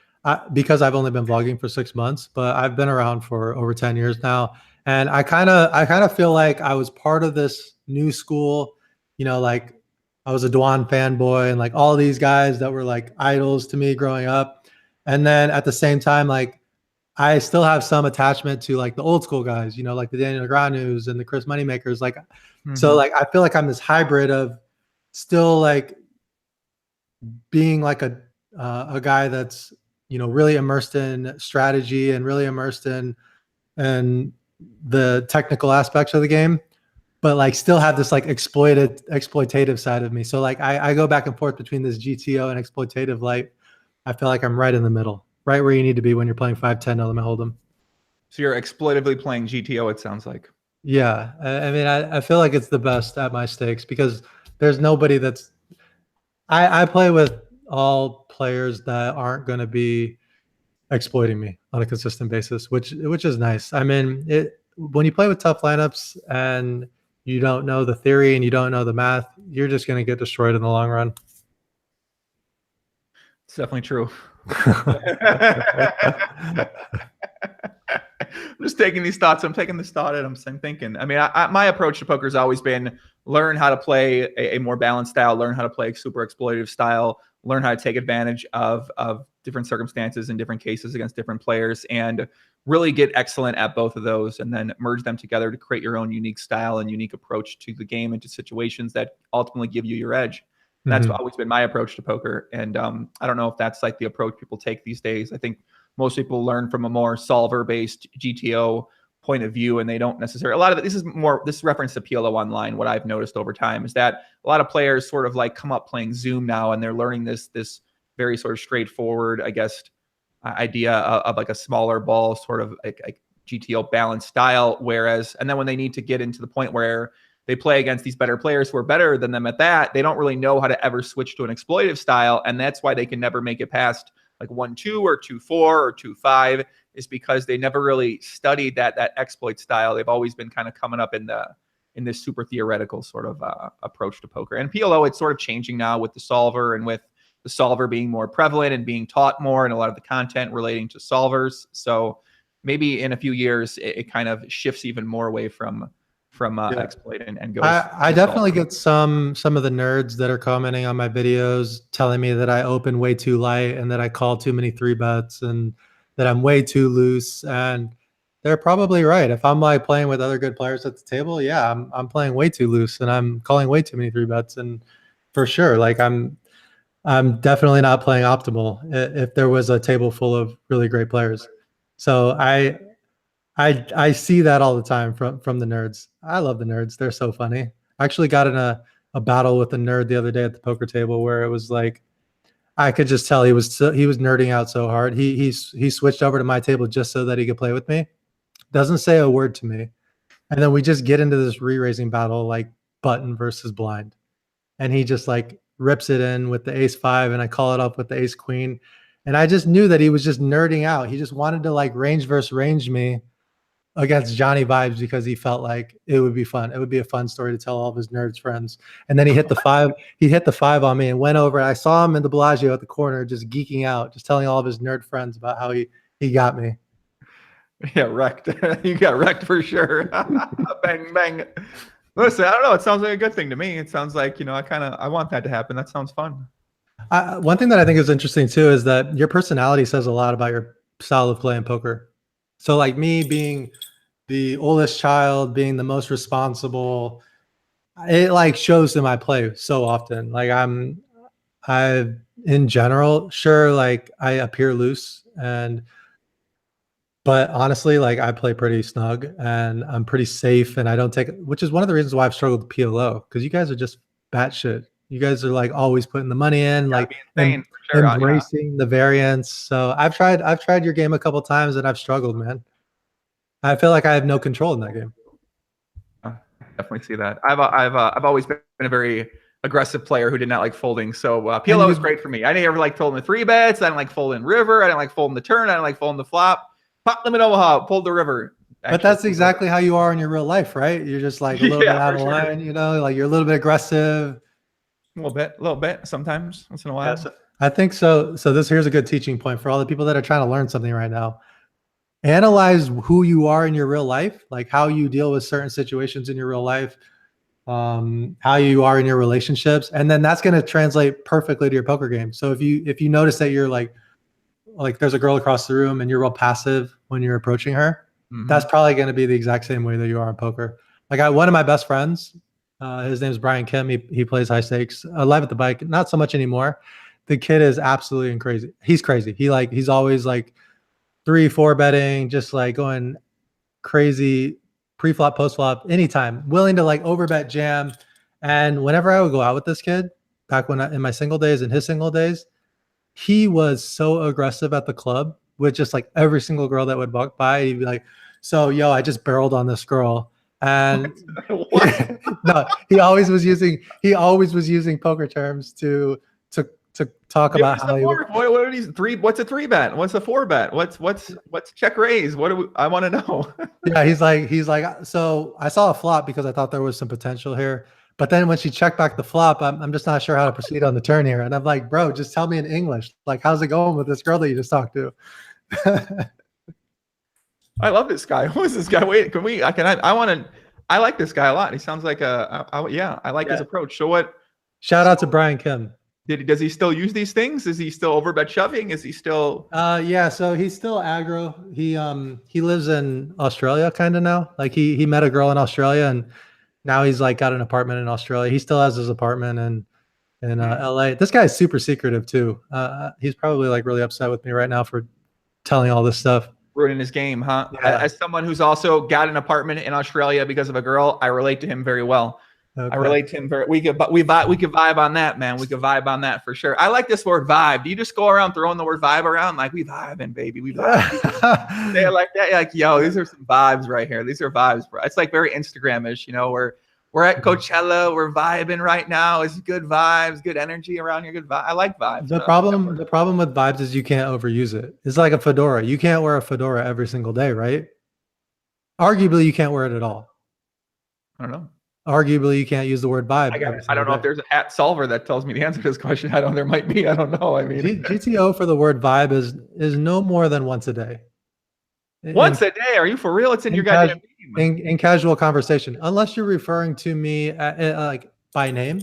because I've only been vlogging for 6 months, but I've been around for over 10 years now. And I kind of feel like I was part of this new school, like I was a Dwan fanboy and like all these guys that were like idols to me growing up. And then at the same time, like I still have some attachment to like the old school guys, like the Daniel Negreanu's and the Chris Moneymakers. Like, so like, I feel like I'm this hybrid of still like being like a guy that's, really immersed in strategy and really immersed in the technical aspects of the game, but like still have this like exploitative side of me. So like I go back and forth between this GTO and exploitative light. I feel like I'm right in the middle, right where you need to be when you're playing 5-10 Element Hold'em. So you're exploitively playing GTO, it sounds like. Yeah. I mean, I feel like it's the best at my stakes because there's nobody that's, I play with all players that aren't going to be exploiting me on a consistent basis, which is nice. I mean, when you play with tough lineups and you don't know the theory and you don't know the math, you're just going to get destroyed in the long run. It's definitely true. I'm just taking these thoughts. I'm taking this thought and I'm thinking. I mean, my approach to poker has always been learn how to play a more balanced style, learn how to play a super exploitative style, learn how to take advantage of different circumstances in different cases against different players, and really get excellent at both of those, and then merge them together to create your own unique style and unique approach to the game and to situations that ultimately give you your edge. That's always been my approach to poker. And I don't know if that's like the approach people take these days. I think most people learn from a more solver-based GTO point of view, and they don't necessarily, a lot of it, this reference to PLO online. What I've noticed over time is that a lot of players sort of like come up playing Zoom now, and they're learning this very sort of straightforward, I guess, idea of like a smaller ball, sort of like GTO balanced style. Whereas, and then when they need to get into the point where they play against these better players who are better than them at that, they don't really know how to ever switch to an exploitative style. And that's why they can never make it past like 1-2 or 2-4 or 2-5, is because they never really studied that exploit style. They've always been kind of coming up in this super theoretical sort of approach to poker. And PLO, it's sort of changing now with the solver, and with the solver being more prevalent and being taught more, and a lot of the content relating to solvers. So maybe in a few years, it kind of shifts even more away from exploit and goes. I definitely get some of the nerds that are commenting on my videos telling me that I open way too light and that I call too many 3-bets and that I'm way too loose. And they're probably right. If I'm like playing with other good players at the table, yeah, I'm playing way too loose and I'm calling way too many 3-bets. And for sure, like I'm definitely not playing optimal if there was a table full of really great players. So I see that all the time from the nerds. I love the nerds. They're so funny. I actually got in a battle with a nerd the other day at the poker table where it was like, I could just tell he was nerding out so hard. He switched over to my table just so that he could play with me. Doesn't say a word to me. And then we just get into this re-raising battle, like button versus blind. And he just like rips it in with the ace-5 and I call it up with the ace-queen. And I just knew that he was just nerding out. He just wanted to like range versus range me against JohnnieVibes because he felt like it would be fun. It would be a fun story to tell all of his nerds friends. And then he hit the 5. He hit the 5 on me and went over. I saw him in the Bellagio at the corner, just geeking out, just telling all of his nerd friends about how he got me. Yeah, wrecked. You got wrecked for sure. Bang, bang. Listen, I don't know. It sounds like a good thing to me. It sounds like, I want that to happen. That sounds fun. One thing that I think is interesting too is that your personality says a lot about your style of play in poker. So like me being the oldest child, being the most responsible, it like shows in my play so often. Like I in general, sure, like I appear loose but honestly, like I play pretty snug and I'm pretty safe and I don't take, which is one of the reasons why I've struggled with PLO, because you guys are just batshit. You guys are like always putting the money in, like embracing the variance. So I've tried your game a couple times and I've struggled, man. I feel like I have no control in that game. Definitely see that. I've always been a very aggressive player who did not like folding. So PLO is great for me. I never like folding the 3-bets. I don't like folding river. I don't like folding the turn. I don't like folding the flop. Pop limit Omaha, pulled the river. Actually, but that's exactly how you are in your real life, right? You're just like a little bit out of line, like you're a little bit aggressive. A little bit, sometimes, once in a while. Yeah, so I think so. So here's a good teaching point for all the people that are trying to learn something right now. Analyze who you are in your real life, like how you deal with certain situations in your real life, how you are in your relationships, and then that's going to translate perfectly to your poker game. So if you notice that you're like there's a girl across the room and you're real passive when you're approaching her, that's probably going to be the exact same way that you are in poker. Like one of my best friends, his name's Brian Kim. He plays high stakes, LiveAtTheBike, not so much anymore. The kid is absolutely crazy. He's crazy. He's always like 3-4 betting, just like going crazy pre-flop, post-flop, anytime, willing to like overbet jam. And whenever I would go out with this kid, back when in my single days and his single days, he was so aggressive at the club with just like every single girl that would walk by. He'd be like, so, yo, I just barreled on this girl. And no, he always was using poker terms to talk about how he what are these three? What's a 3-bet? What's a 4-bet? What's check raise? I want to know. Yeah, he's like, so I saw a flop because I thought there was some potential here. But then when she checked back the flop, I'm just not sure how to proceed on the turn here. And I'm like, bro, just tell me in English. Like, how's it going with this girl that you just talked to? I love this guy. Who is this guy? Wait, I like this guy a lot. He sounds like I like his approach. So what? Shout out to Brian Kim. Does he still use these things? Is he still overbet shoving? Is he still? Yeah. So he's still aggro. He lives in Australia kind of now. Like he met a girl in Australia and now he's like got an apartment in Australia. He still has his apartment in LA. This guy's super secretive too. He's probably like really upset with me right now for telling all this stuff. Ruining his game, huh? Yeah. As someone who's also got an apartment in Australia because of a girl, I relate to him very well. Okay. I relate to him very. We could vibe on that, man. We could vibe on that for sure. I like this word vibe. Do you just go around throwing the word vibe around like we vibing, baby? We vibe. They like that. You're like, yo, these are some vibes right here. These are vibes, bro. It's like very Instagram-ish, you know. We're at Coachella. We're vibing right now. It's good vibes, good energy around here. Good vibe. I like vibes. The problem with vibes is you can't overuse it. It's like a fedora. You can't wear a fedora every single day, right? Arguably, you can't wear it at all. I don't know. Arguably, you can't use the word vibe. I don't know if there's a hat solver that tells me the answer to this question. There might be. I don't know. I mean, GTO for the word vibe is no more than once a day. Once a day? Are you for real? It's in your goddamn name. In casual conversation, unless you're referring to me like by name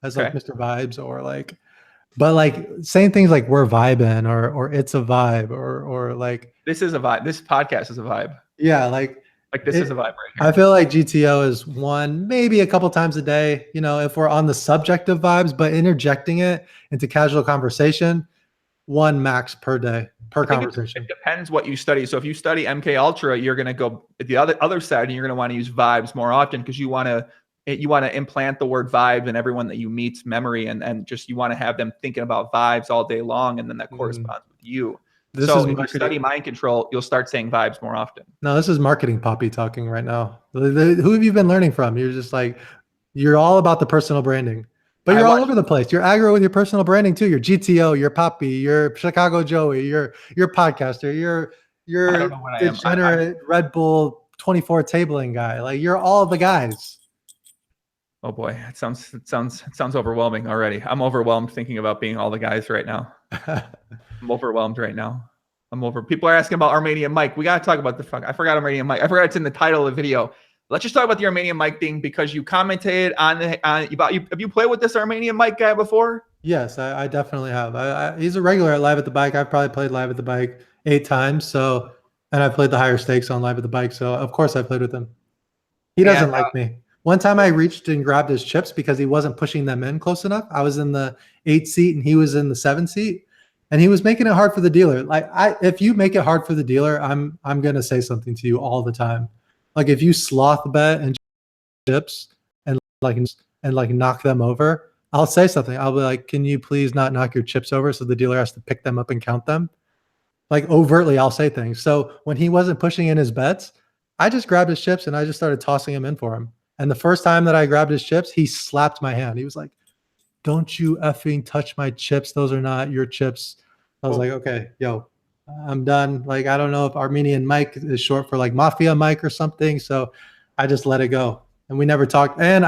as like Mr. Vibes or like, but like saying things like we're vibing or it's a vibe or like this is a vibe. This podcast is a vibe. Yeah, like this is a vibe right here. I feel like GTO is one, maybe a couple times a day, you know, if we're on the subject of vibes, but interjecting it into casual conversation, one max per day, per conversation. It depends what you study. So if you study MK Ultra, you're going to go the other side and you're going to want to use vibes more often because you want to implant the word vibe in everyone that you meet's memory and just you want to have them thinking about vibes all day long and then that corresponds with you. So if you study mind control, you'll start saying vibes more often. No, this is marketing poppy talking right now. Who have you been learning from? You're just like, you're all about the personal branding, but you're all over the place. You're aggro with your personal branding too. You're GTO, you're Poppy, you're Chicago Joey, you're podcaster, you're degenerate Red Bull 24 tabling guy. Like you're all the guys. Oh boy, it sounds overwhelming already. I'm overwhelmed thinking about being all the guys right now. I'm overwhelmed right now. People are asking about Armenian Mike. We got to talk about I forgot Armenian Mike. I forgot it's in the title of the video. Let's just talk about the Armenian Mike thing because you commented have you played with this Armenian Mike guy before? Yes, I definitely have. He's a regular at Live at the Bike. I've probably played Live at the Bike 8 times. So, and I've played the higher stakes on Live at the Bike. So of course I played with him. He doesn't like me. One time I reached and grabbed his chips because he wasn't pushing them in close enough. I was in the 8 seat and he was in the 7 seat. And he was making it hard for the dealer. Like if you make it hard for the dealer, I'm gonna say something to you all the time. Like if you sloth bet and chips and knock them over, I'll say something. I'll be like, "Can you please not knock your chips over?" So the dealer has to pick them up and count them. Like overtly, I'll say things. So when he wasn't pushing in his bets, I just grabbed his chips and I just started tossing them in for him. And the first time that I grabbed his chips, he slapped my hand. He was like, "Don't you effing touch my chips. Those are not your chips." I was like, okay, yo, I'm done. Like, I don't know if Armenian Mike is short for like Mafia Mike or something. So I just let it go. And we never talked. And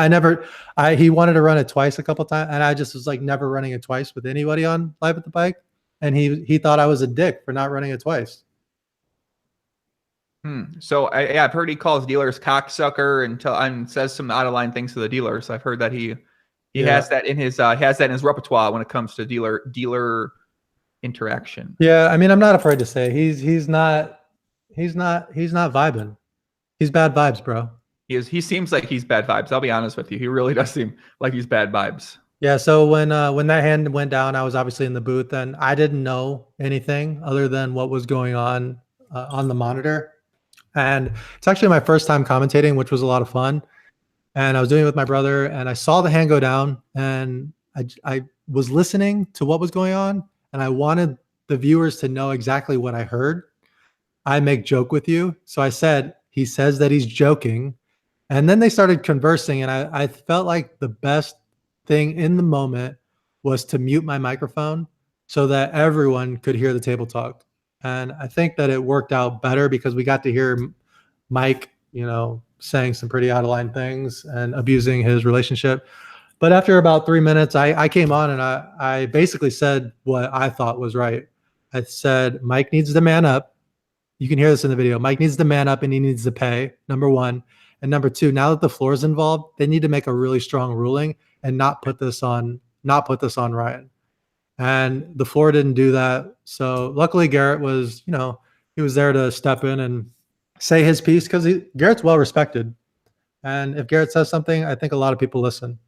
he wanted to run it twice a couple times. And I just was like never running it twice with anybody on Live at the Bike. And he thought I was a dick for not running it twice. So I've heard he calls dealers cocksucker and says some out of line things to the dealers. I've heard that he has that in his repertoire when it comes to dealer interaction. Yeah, I mean, I'm not afraid to say he's not vibing. He's bad vibes, bro. He seems like he's bad vibes. I'll be honest with you. He really does seem like he's bad vibes. Yeah. So when that hand went down, I was obviously in the booth and I didn't know anything other than what was going on the monitor. And it's actually my first time commentating, which was a lot of fun. And I was doing it with my brother, and I saw the hand go down, and I was listening to what was going on, and I wanted the viewers to know exactly what I heard. I make joke with you. So I said, he says that he's joking. And then they started conversing, and I felt like the best thing in the moment was to mute my microphone so that everyone could hear the table talk. And I think that it worked out better because we got to hear Mike, saying some pretty out of line things and abusing his relationship. But after about 3 minutes, I came on and I basically said what I thought was right. I said, Mike needs to man up. You can hear this in the video. Mike needs to man up and he needs to pay, number one. And number two, now that the floor is involved, they need to make a really strong ruling and not put this on Ryan. And the floor didn't do that. So luckily Garrett was, he was there to step in and say his piece because Garrett's well respected. And if Garrett says something, I think a lot of people listen.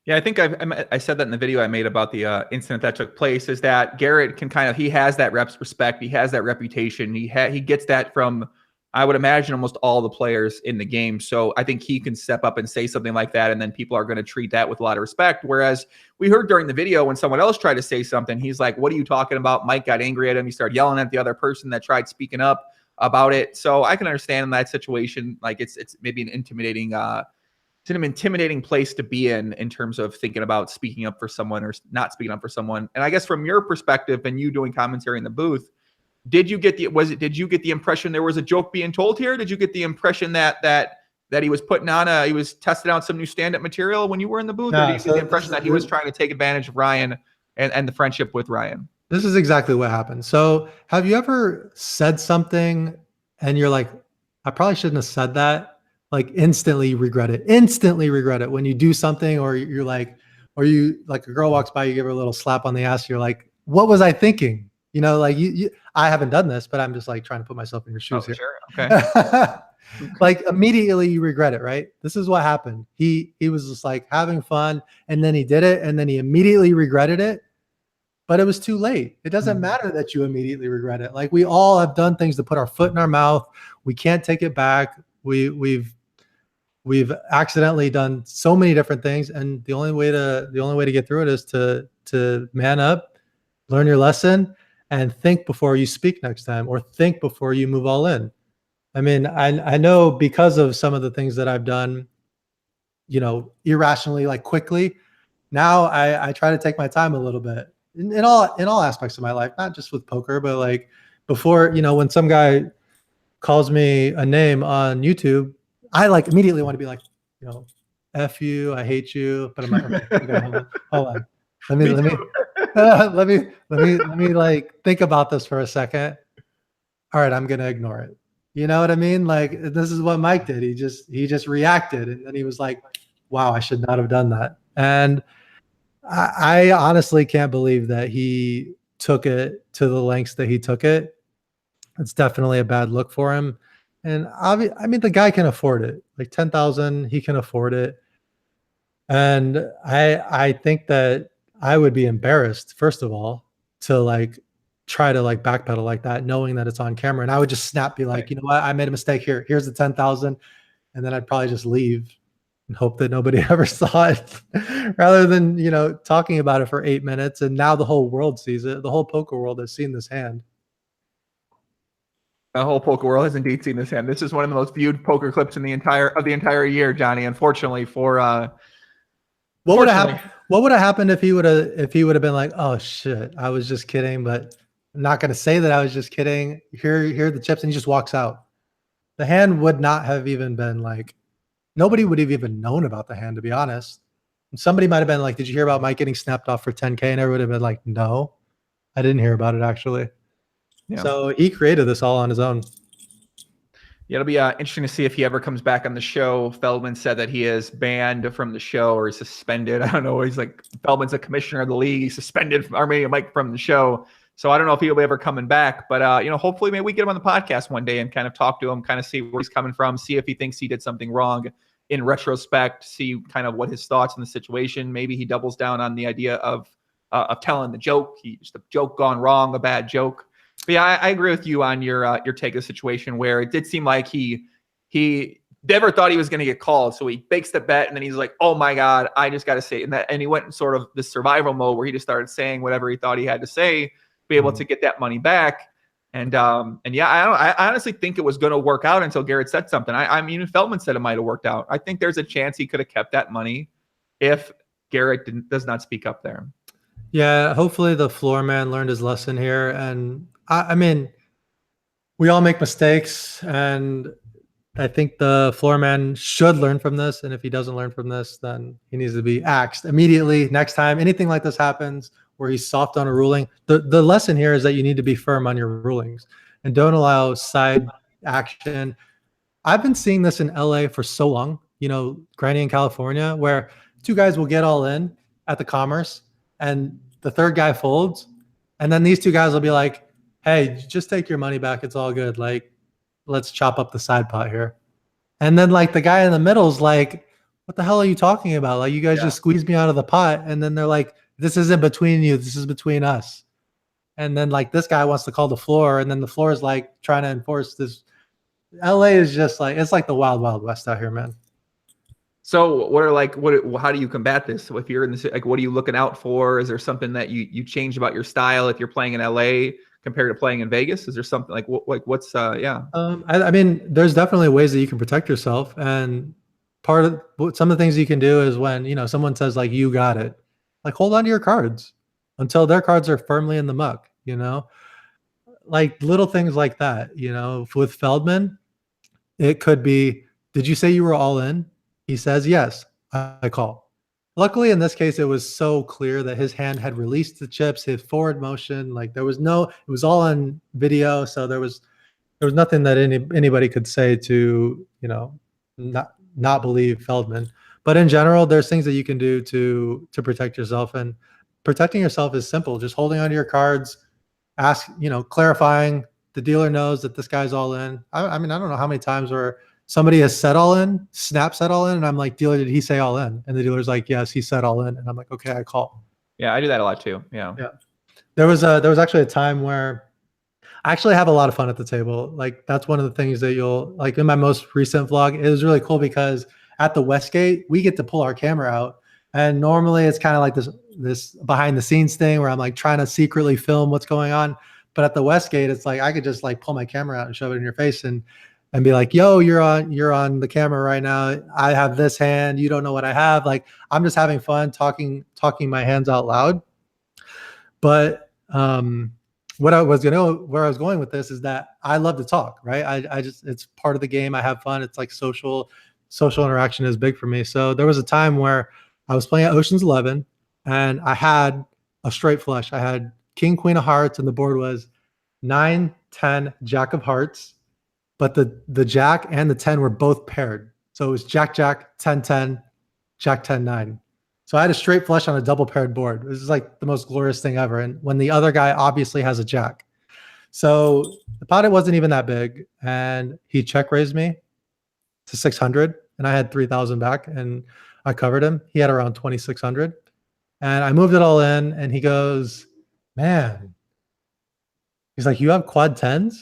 Yeah, I think I said that in the video I made about the incident that took place, is that Garrett can he has that rep's respect. He has that reputation. He gets that from, I would imagine, almost all the players in the game. So I think he can step up and say something like that, and then people are going to treat that with a lot of respect. Whereas we heard during the video when someone else tried to say something, he's like, what are you talking about? Mike got angry at him. He started yelling at the other person that tried speaking up about it. So I can understand in that situation, like it's maybe an intimidating it's an intimidating place to be in terms of thinking about speaking up for someone or not speaking up for someone. And I guess from your perspective and you doing commentary in the booth, did you get the impression there was a joke being told here? Did you get the impression that he was he was testing out some new stand-up material when you were in the booth? No, or did you get the impression that he was trying to take advantage of Ryan and the friendship with Ryan? This is exactly what happened. So have you ever said something and you're like, I probably shouldn't have said that? Like instantly regret it when you do something, or you're like, or you like a girl walks by, you give her a little slap on the ass. You're like, what was I thinking? Like I haven't done this, but I'm just like trying to put myself in your shoes here. Sure. Okay. Like immediately you regret it, right? This is what happened. He was just like having fun, and then he did it, and then he immediately regretted it. But it was too late. It doesn't matter that you immediately regret it. Like we all have done things to put our foot in our mouth. We can't take it back. We've accidentally done so many different things, and the only way to get through it is to man up, learn your lesson, and think before you speak next time, or think before you move all in. I mean, I know because of some of the things that I've done, irrationally, like quickly. Now I try to take my time a little bit in all aspects of my life, not just with poker, but like before, when some guy calls me a name on YouTube, I like immediately want to be like, F you, I hate you. But I'm like, okay, hold on. Let me like think about this for a second. All right, I'm gonna ignore it. You know what I mean? Like this is what Mike did. He just reacted, and then he was like, wow, I should not have done that. And I honestly can't believe that he took it to the lengths that he took it. It's definitely a bad look for him. And I mean, the guy can afford it. Like 10,000, he can afford it. And I think that I would be embarrassed, first of all, to like try to like backpedal like that, knowing that it's on camera. And I would just snap, be like, you know what, I made a mistake here. Here's the 10,000. And then I'd probably just leave and hope that nobody ever saw it, rather than, talking about it for 8 minutes. And now the whole world sees it. The whole poker world has seen this hand. The whole poker world has indeed seen this hand. This is one of the most viewed poker clips in the entire year, Johnny. Unfortunately, for what would have happened if he would have been like, oh shit, I was just kidding, but I'm not going to say that I was just kidding. Here are the chips, and he just walks out. The hand would not have even been like, nobody would have even known about the hand, to be honest. And somebody might have been like, did you hear about Mike getting snapped off for 10K? And everyone would have been like, no, I didn't hear about it actually. Yeah. So he created this all on his own. Yeah, it'll be interesting to see if he ever comes back on the show. Feldman said that he is banned from the show or suspended. I don't know. He's like, Feldman's a commissioner of the league. He's suspended from Armenian Mike from the show. So I don't know if he'll be ever coming back. But, hopefully maybe we get him on the podcast one day and kind of talk to him, kind of see where he's coming from, see if he thinks he did something wrong in retrospect, see kind of what his thoughts on the situation. Maybe he doubles down on the idea of telling the joke. Just a joke gone wrong, a bad joke. But yeah, I agree with you on your take of the situation where it did seem like he never thought he was going to get called. So he makes the bet and then he's like, oh my God, I just got to say, and he went in sort of this survival mode where he just started saying whatever he thought he had to say to be able to get that money back. And yeah, I honestly think it was going to work out until Garrett said something. I mean, Feldman said it might have worked out. I think there's a chance he could have kept that money if Garrett does not speak up there. Yeah, hopefully the floor man learned his lesson here. And I mean, we all make mistakes, and I think the floor man should learn from this. And if he doesn't learn from this, then he needs to be axed immediately. Next time anything like this happens where he's soft on a ruling, the lesson here is that you need to be firm on your rulings and don't allow side action. I've been seeing this in LA for so long, you know, grinding in California, where two guys will get all in at the Commerce and the third guy folds. And then these two guys will be like, hey, just take your money back. It's all good. Like, let's chop up the side pot here. And then like the guy in the middle is like, what the hell are you talking about? Like, you guys just squeezed me out of the pot. And then they're like, this isn't between you. This is between us. And then like this guy wants to call the floor. And then the floor is like trying to enforce this. LA is just like, it's like the wild, wild west out here, man. So how do you combat this? So if you're in this, like, what are you looking out for? Is there something that you change about your style if you're playing in LA compared to playing in Vegas? Is there something what's I mean, there's definitely ways that you can protect yourself. And some of the things you can do is when, you know, someone says like, you got it, like hold on to your cards until their cards are firmly in the muck, you know, like little things like that. You know, with Feldman, it could be, did you say you were all in? He says, yes, I call. Luckily, in this case, it was so clear that his hand had released the chips, his forward motion, like it was all on video. So there was nothing that anybody could say to, you know, not believe Feldman. But in general, there's things that you can do to protect yourself. And protecting yourself is simple. Just holding onto your cards, clarifying. The dealer knows that this guy's all in. I mean, I don't know how many times where somebody has said all in, Snap said all in, and I'm like, dealer, did he say all in? And the dealer's like, yes, he said all in. And I'm like, okay, I call. Yeah, I do that a lot too. Yeah. There was actually a time where I actually have a lot of fun at the table. Like that's one of the things that you'll like in my most recent vlog. It was really cool because at the Westgate, we get to pull our camera out. And normally it's kind of like this behind the scenes thing where I'm like trying to secretly film what's going on. But at the Westgate, it's like I could just like pull my camera out and shove it in your face and be like, yo, you're on the camera right now. I have this hand. You don't know what I have. Like, I'm just having fun talking my hands out loud. But where I was going with this is that I love to talk, right? It's part of the game. I have fun. It's like social interaction is big for me. So there was a time where I was playing at Ocean's 11 and I had a straight flush. I had King, Queen of Hearts, and the board was 9, 10, Jack of Hearts. But the Jack and the 10 were both paired. So it was Jack, Jack, 10, 10, Jack, 10, 9. So I had a straight flush on a double paired board. This is like the most glorious thing ever. And when the other guy obviously has a Jack. So the pot, it wasn't even that big. And he check raised me to 600 and I had 3,000 back and I covered him. He had around 2,600 and I moved it all in and he goes, man, he's like, you have quad 10s?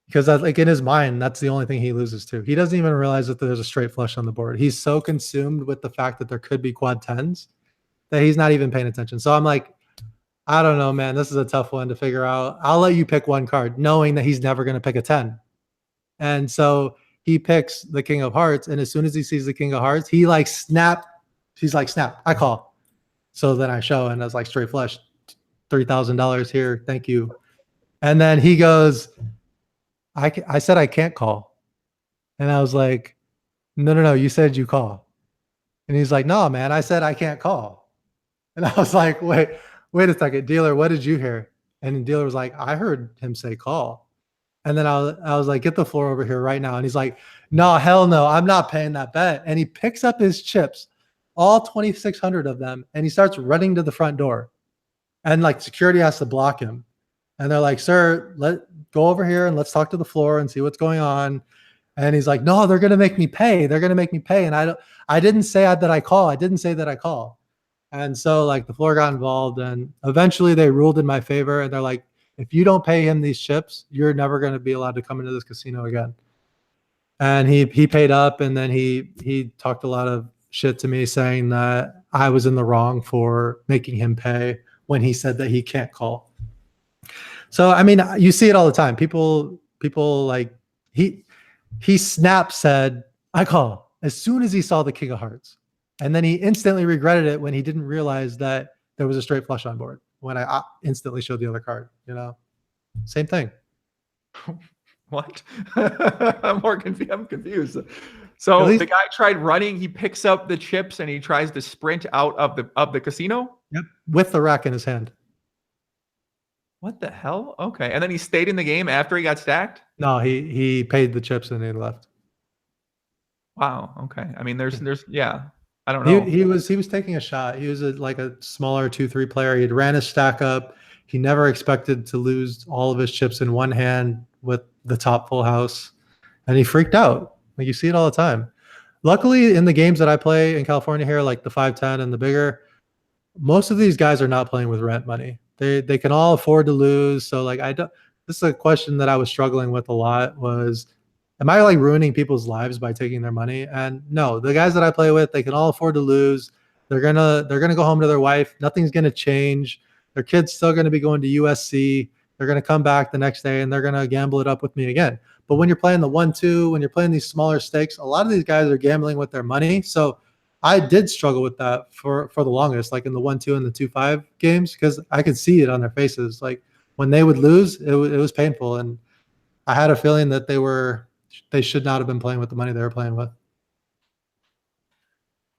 Because like in his mind, that's the only thing he loses to. He doesn't even realize that there's a straight flush on the board. He's so consumed with the fact that there could be quad 10s that he's not even paying attention. So I'm like, I don't know, man. This is a tough one to figure out. I'll let you pick one card, knowing that he's never going to pick a 10. And so he picks the King of Hearts. And as soon as he sees the King of Hearts, he like snap. He's like, snap, I call. So then I show and I was like, straight flush, $3,000 here. Thank you. And then he goes, I said I can't call. And I was like, no, you said you call. And he's like, no, man, I said I can't call. And I was like, wait a second, dealer, what did you hear? And the dealer was like, I heard him say call. And then I was like, get the floor over here right now. And he's like, no, hell no, I'm not paying that bet. And he picks up his chips, all 2,600 of them, and he starts running to the front door. And like security has to block him. And they're like, sir, go over here and let's talk to the floor and see what's going on. And he's like, no, they're going to make me pay. They're going to make me pay. And I didn't say that I call. I didn't say that I call. And so like the floor got involved and eventually they ruled in my favor. And they're like, if you don't pay him these chips, you're never going to be allowed to come into this casino again. And he paid up, and then he talked a lot of shit to me saying that I was in the wrong for making him pay when he said that he can't call. So I mean, you see it all the time. People like he snap said, I call, as soon as he saw the king of hearts. And then he instantly regretted it when he didn't realize that there was a straight flush on board when I instantly showed the other card, you know, same thing. What? I'm confused. So the guy tried running, he picks up the chips and he tries to sprint out of the casino? Yep, with the rack in his hand. What the hell? Okay. And then he stayed in the game after he got stacked? No, he paid the chips and he left. Wow. Okay. I mean, there's yeah. I don't know. He was taking a shot. He was like a smaller 2-3 player. He had ran his stack up. He never expected to lose all of his chips in one hand with the top full house, and he freaked out. Like, you see it all the time. Luckily, in the games that I play in California here, like the 5-10 and the bigger, most of these guys are not playing with rent money. They can all afford to lose. So like, this is a question that I was struggling with a lot was, am I like ruining people's lives by taking their money? And no, the guys that I play with, they can all afford to lose. They're gonna go home to their wife. Nothing's gonna change. Their kid's still gonna be going to USC. They're gonna come back the next day and they're gonna gamble it up with me again. But when you're playing the 1-2, when you're playing these smaller stakes, a lot of these guys are gambling with their money. So I did struggle with that for the longest, like in the 1-2 and the 2-5 games, because I could see it on their faces. Like when they would lose, it was painful, and I had a feeling that they should not have been playing with the money they were playing with.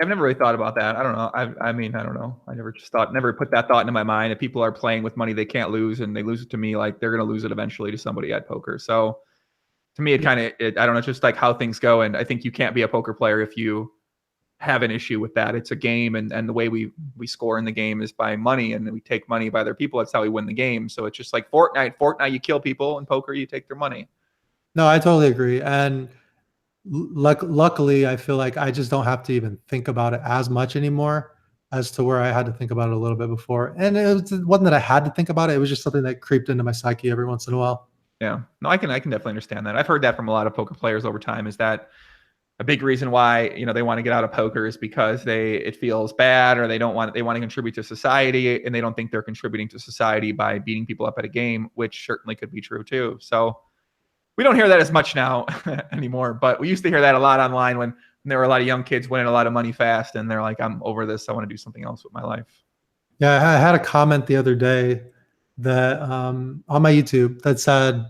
I've never really thought about that. I don't know. I mean, I don't know. I never put that thought into my mind. If people are playing with money they can't lose and they lose it to me, like they're going to lose it eventually to somebody at poker. So to me, I don't know, it's just like how things go. And I think you can't be a poker player if you have an issue with that. It's a game, and the way we score in the game is by money, and we take money by other people. That's how we win the game. So it's just like Fortnite, you kill people, and poker, you take their money. No, I totally agree. And luckily, I feel like I just don't have to even think about it as much anymore as to where I had to think about it a little bit before. And it wasn't that I had to think about it. It was just something that creeped into my psyche every once in a while. Yeah, no, I can definitely understand that. I've heard that from a lot of poker players over time, is that a big reason why, they want to get out of poker is because it feels bad, or they want to contribute to society, and they don't think they're contributing to society by beating people up at a game, which certainly could be true too. So we don't hear that as much now anymore, but we used to hear that a lot online when there were a lot of young kids winning a lot of money fast, and they're like, I'm over this. I want to do something else with my life. Yeah, I had a comment the other day that on my YouTube that said,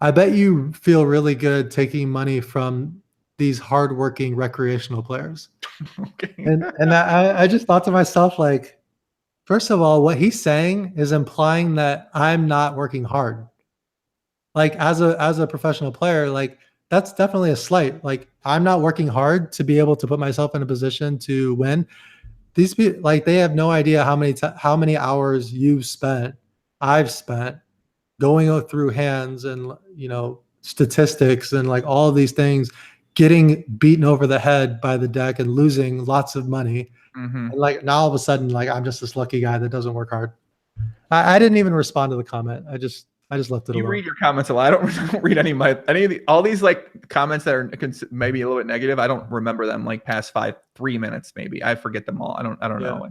I bet you feel really good taking money from these hardworking recreational players. Okay. And I just thought to myself, like, first of all, what he's saying is implying that I'm not working hard. Like as a professional player, like that's definitely a slight. Like I'm not working hard to be able to put myself in a position to win. These people, like, they have no idea how many hours I've spent going through hands and statistics and like all of these things, getting beaten over the head by the deck and losing lots of money. Mm-hmm. And like now all of a sudden, like I'm just this lucky guy that doesn't work hard. I didn't even respond to the comment. I just left it alone. You read your comments a lot. I don't read all these like comments that are maybe a little bit negative. I don't remember them like past 3 minutes maybe. I forget them all. I don't know.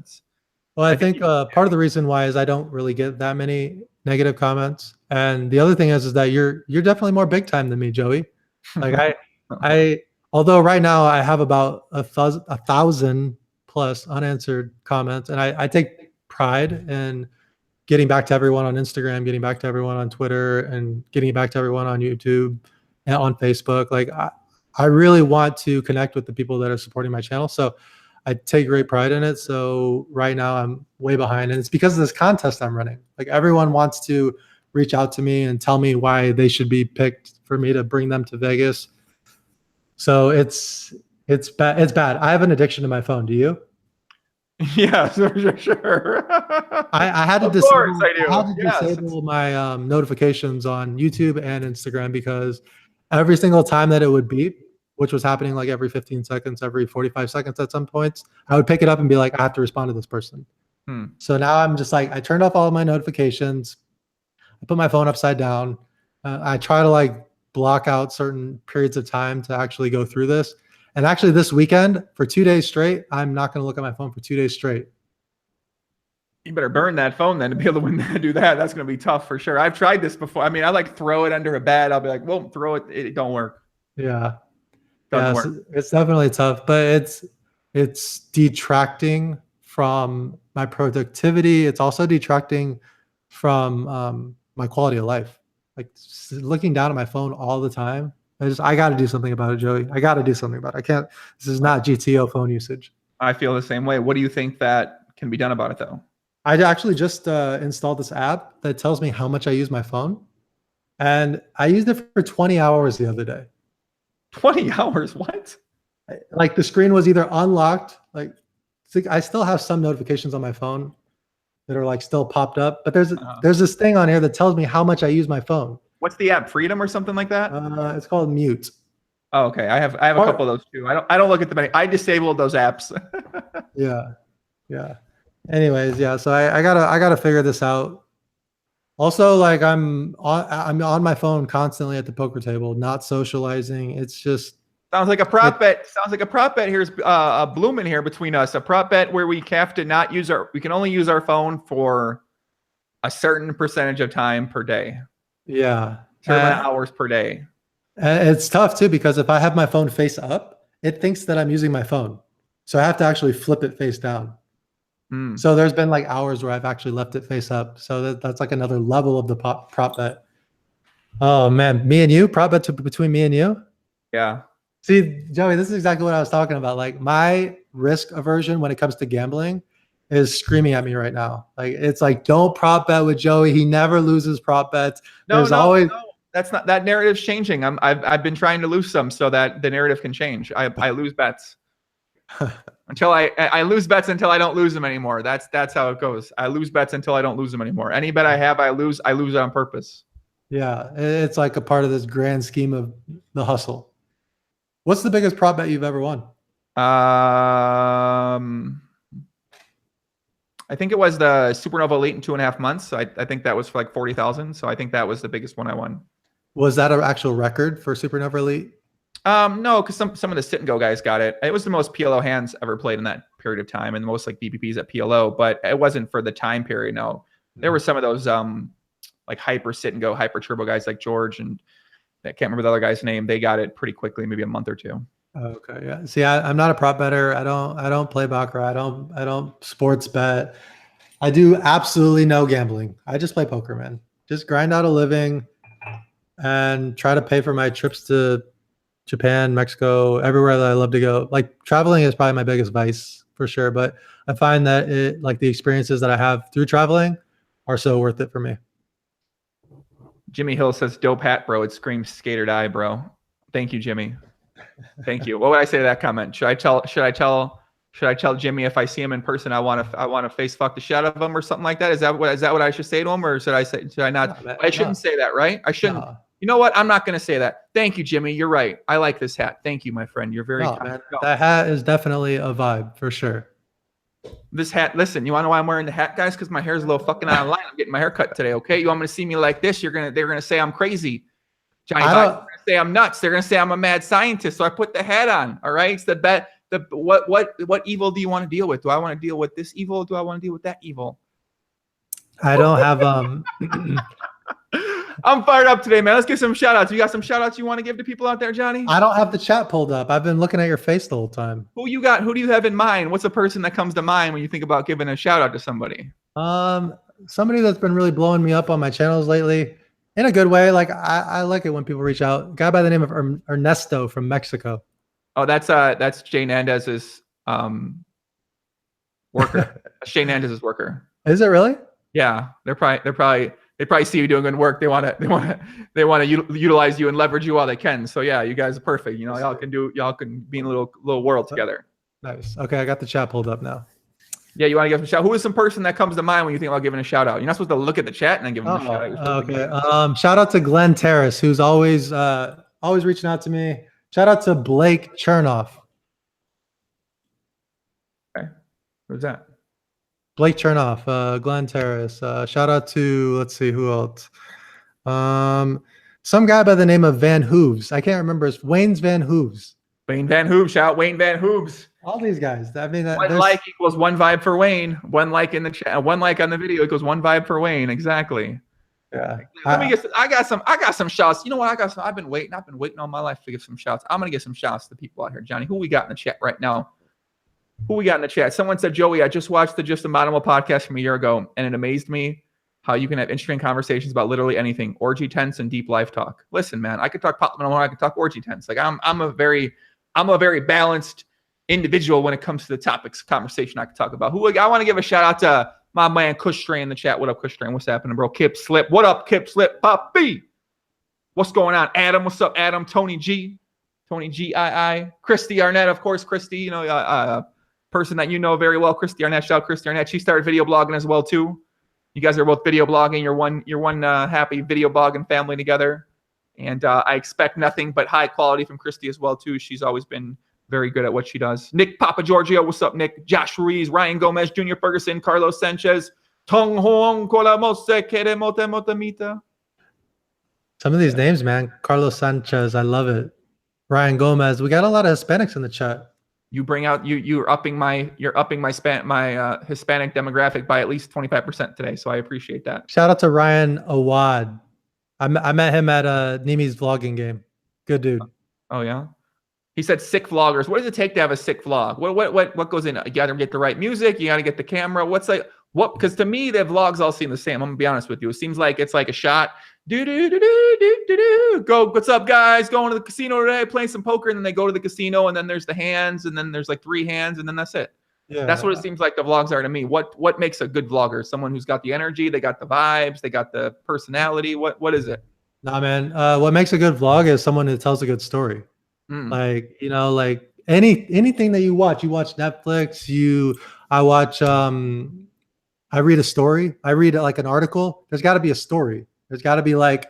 Well, I think part of the reason why is I don't really get that many negative comments, and the other thing is that you're definitely more big time than me, Joey. Like I although right now I have about 1,000 plus unanswered comments, and I take pride in getting back to everyone on Instagram, getting back to everyone on Twitter, and getting back to everyone on YouTube and on Facebook. Like I really want to connect with the people that are supporting my channel. So I take great pride in it. So right now I'm way behind, and it's because of this contest I'm running. Like everyone wants to reach out to me and tell me why they should be picked for me to bring them to Vegas. So it's bad. It's bad. I have an addiction to my phone. Do you? Yeah, for sure. I had to disable my notifications on YouTube and Instagram because every single time that it would beep, which was happening like every 15 seconds, every 45 seconds at some points, I would pick it up and be like, I have to respond to this person. So now I'm just like, I turned off all of my notifications. I put my phone upside down. I try to like block out certain periods of time to actually go through this. And actually this weekend for 2 days straight, I'm not going to look at my phone for 2 days straight. You better burn that phone then to be able to do that. That's going to be tough for sure. I've tried this before. I mean, I like throw it under a bed. I'll be like, well, throw it. It don't work. Yeah. Doesn't work. It's definitely tough, but it's detracting from my productivity. It's also detracting from my quality of life. Like looking down at my phone all the time. I got to do something about it, Joey. I got to do something about it. I can't. This is not GTO phone usage. I feel the same way. What do you think that can be done about it though? I actually just installed this app that tells me how much I use my phone. And I used it for 20 hours the other day. 20 hours? What? Like the screen was either unlocked. Like I still have some notifications on my phone that are like still popped up. But there's this thing on here that tells me how much I use my phone. What's the app? Freedom or something like that? It's called Mute. Oh, okay. I have a couple of those too. I don't look at them. I disabled those apps. Yeah. Anyways, yeah. So I gotta figure this out. Also, like I'm on my phone constantly at the poker table, not socializing. It's just sounds like a prop bet. Sounds like a prop bet. Here's a blooming here between us. A prop bet where we have to we can only use our phone for a certain percentage of time per day. Yeah. Certain hours per day. It's tough too, because if I have my phone face up, it thinks that I'm using my phone. So I have to actually flip it face down. So there's been like hours where I've actually left it face up. So that's like another level of the prop bet. Oh man, me and you, prop bet between me and you. Yeah. See, Joey, this is exactly what I was talking about. Like my risk aversion when it comes to gambling is screaming at me right now. Like it's like, don't prop bet with Joey. He never loses prop bets. No, that's not, that narrative's changing. I've been trying to lose some so that the narrative can change. I lose bets. Until I lose bets until I don't lose them anymore. That's how it goes. I lose bets until I don't lose them anymore. Any bet I have, I lose it on purpose. Yeah, it's like a part of this grand scheme of the hustle. What's the biggest prop bet you've ever won? I think it was the Supernova Elite in 2.5 months. I think that was for like 40,000. So I think that was the biggest one I won. Was that an actual record for Supernova Elite? No, because some of the sit and go guys got it. It was the most PLO hands ever played in that period of time, and the most like BPPs at PLO, but it wasn't for the time period. No, there were some of those like hyper sit and go, hyper turbo guys like George, and I can't remember the other guy's name. They got it pretty quickly, maybe a month or two. Okay, yeah. See, I'm not a prop better. I don't play baccarat. I don't sports bet. I do absolutely no gambling. I just play poker, man. Just grind out a living and try to pay for my trips to Japan, Mexico, everywhere that I love to go. Like traveling is probably my biggest vice for sure, but I find that like the experiences that I have through traveling are so worth it for me. Jimmy Hill says, "Dope hat, bro. It screams skate or die, bro." Thank you, Jimmy. Thank you. What would I say to that comment? Should I tell Jimmy if I see him in person, I want to face fuck the shit out of him or something like that? Is that what I should say to him, or should I not? I shouldn't say that, right? I shouldn't. No. You know what? I'm not going to say that. Thank you, Jimmy. You're right. I like this hat. Thank you, my friend. You're very kind. Man. That hat is definitely a vibe for sure. This hat, listen, you want to know why I'm wearing the hat, guys? Because my hair's a little fucking out of line. I'm getting my hair cut today, okay? You want me to see me like this? They're gonna say I'm crazy. Johnny, they're gonna say I'm nuts. They're gonna say I'm a mad scientist. So I put the hat on. All right. It's the bet. What evil do you want to deal with? Do I want to deal with this evil? Do I want to deal with that evil? I don't have I'm fired up today, man. Let's give some shout outs. You got some shout outs you want to give to people out there, Johnny? I don't have the chat pulled up. I've been looking at your face the whole time. Who you got? Who do you have in mind? What's a person that comes to mind when you think about giving a shout out to somebody? Somebody that's been really blowing me up on my channels lately in a good way. Like I like it when people reach out. A guy by the name of Ernesto from Mexico. Oh, that's Jay Nandez's worker. Jay Nandez's worker. Is it really? Yeah, they probably see you doing good work. They want to utilize you and leverage you while they can. So yeah, you guys are perfect. You know, y'all can be in a little world together. Nice. Okay, I got the chat pulled up now. Yeah, you want to give them a shout? Who is some person that comes to mind when you think about giving a shout out? You're not supposed to look at the chat and then give them a shout out. Okay. Shout out to Glenn Terrace, who's always reaching out to me. Shout out to Blake Chernoff. Okay. Who's that? Blake Chernoff, Glenn Terrace. Shout out to, let's see, who else? Some guy by the name of Van Hooves. I can't remember. It's Wayne's Van Hooves. Wayne Van Hooves. Shout Wayne Van Hooves. All these guys. I mean, one like equals one vibe for Wayne. One like in the chat. One like on the video equals one vibe for Wayne. Exactly. Yeah. Let me get. I got some shouts. You know what? I've been waiting all my life to give some shouts. I'm gonna get some shouts to people out here. Johnny, who we got in the chat right now? Who we got in the chat? Someone said, Joey, I just watched the Just a Model podcast from a year ago, and it amazed me how you can have interesting conversations about literally anything, orgy tents and deep life talk. Listen, man, I could talk pop, I could talk orgy tents. Like I'm a very balanced individual when it comes to the topics conversation I could talk about. I want to give a shout out to my man Kush Strain in the chat. What up, Kush Strain? What's happening, bro? Kip Slip. What up, Kip Slip? Poppy. What's going on? Adam, what's up, Adam? Tony G. Tony G-I-I. Christy Arnett, of course. Christy, you know, person that you know very well. Christy Arnett. Shout out Christy Arnett. She started video blogging as well, too. You guys are both video blogging. You're one happy video blogging family together. And I expect nothing but high quality from Christy as well, too. She's always been very good at what she does. Nick Papa Giorgio, what's up, Nick? Josh Ruiz, Ryan Gomez, Junior Ferguson, Carlos Sanchez, Tong Hong, Colamose, Queremos Motamita. Some of these names, man. Carlos Sanchez, I love it. Ryan Gomez. We got a lot of Hispanics in the chat. You bring out you're upping my Hispanic demographic by at least 25% today, so I appreciate that. Shout out to Ryan Awad. I met him at Nimi's vlogging game. Good dude. Oh yeah. He said sick vloggers. What does it take to have a sick vlog? What goes in? You got to get the right music. You got to get the camera. Because to me, the vlogs all seem the same. I'm gonna be honest with you. It seems like it's like a shot. Go. What's up, guys? Going to the casino today, playing some poker, and then they go to the casino, and then there's the hands, and then there's like 3 hands, and then that's it. Yeah. That's what it seems like the vlogs are to me. What makes a good vlogger? Someone who's got the energy, they got the vibes, they got the personality. What is it? Nah, man. What makes a good vlog is someone who tells a good story. Like, you know, like anything that you watch Netflix, I read a story. I read like an article. There's got to be a story. There's got to be like,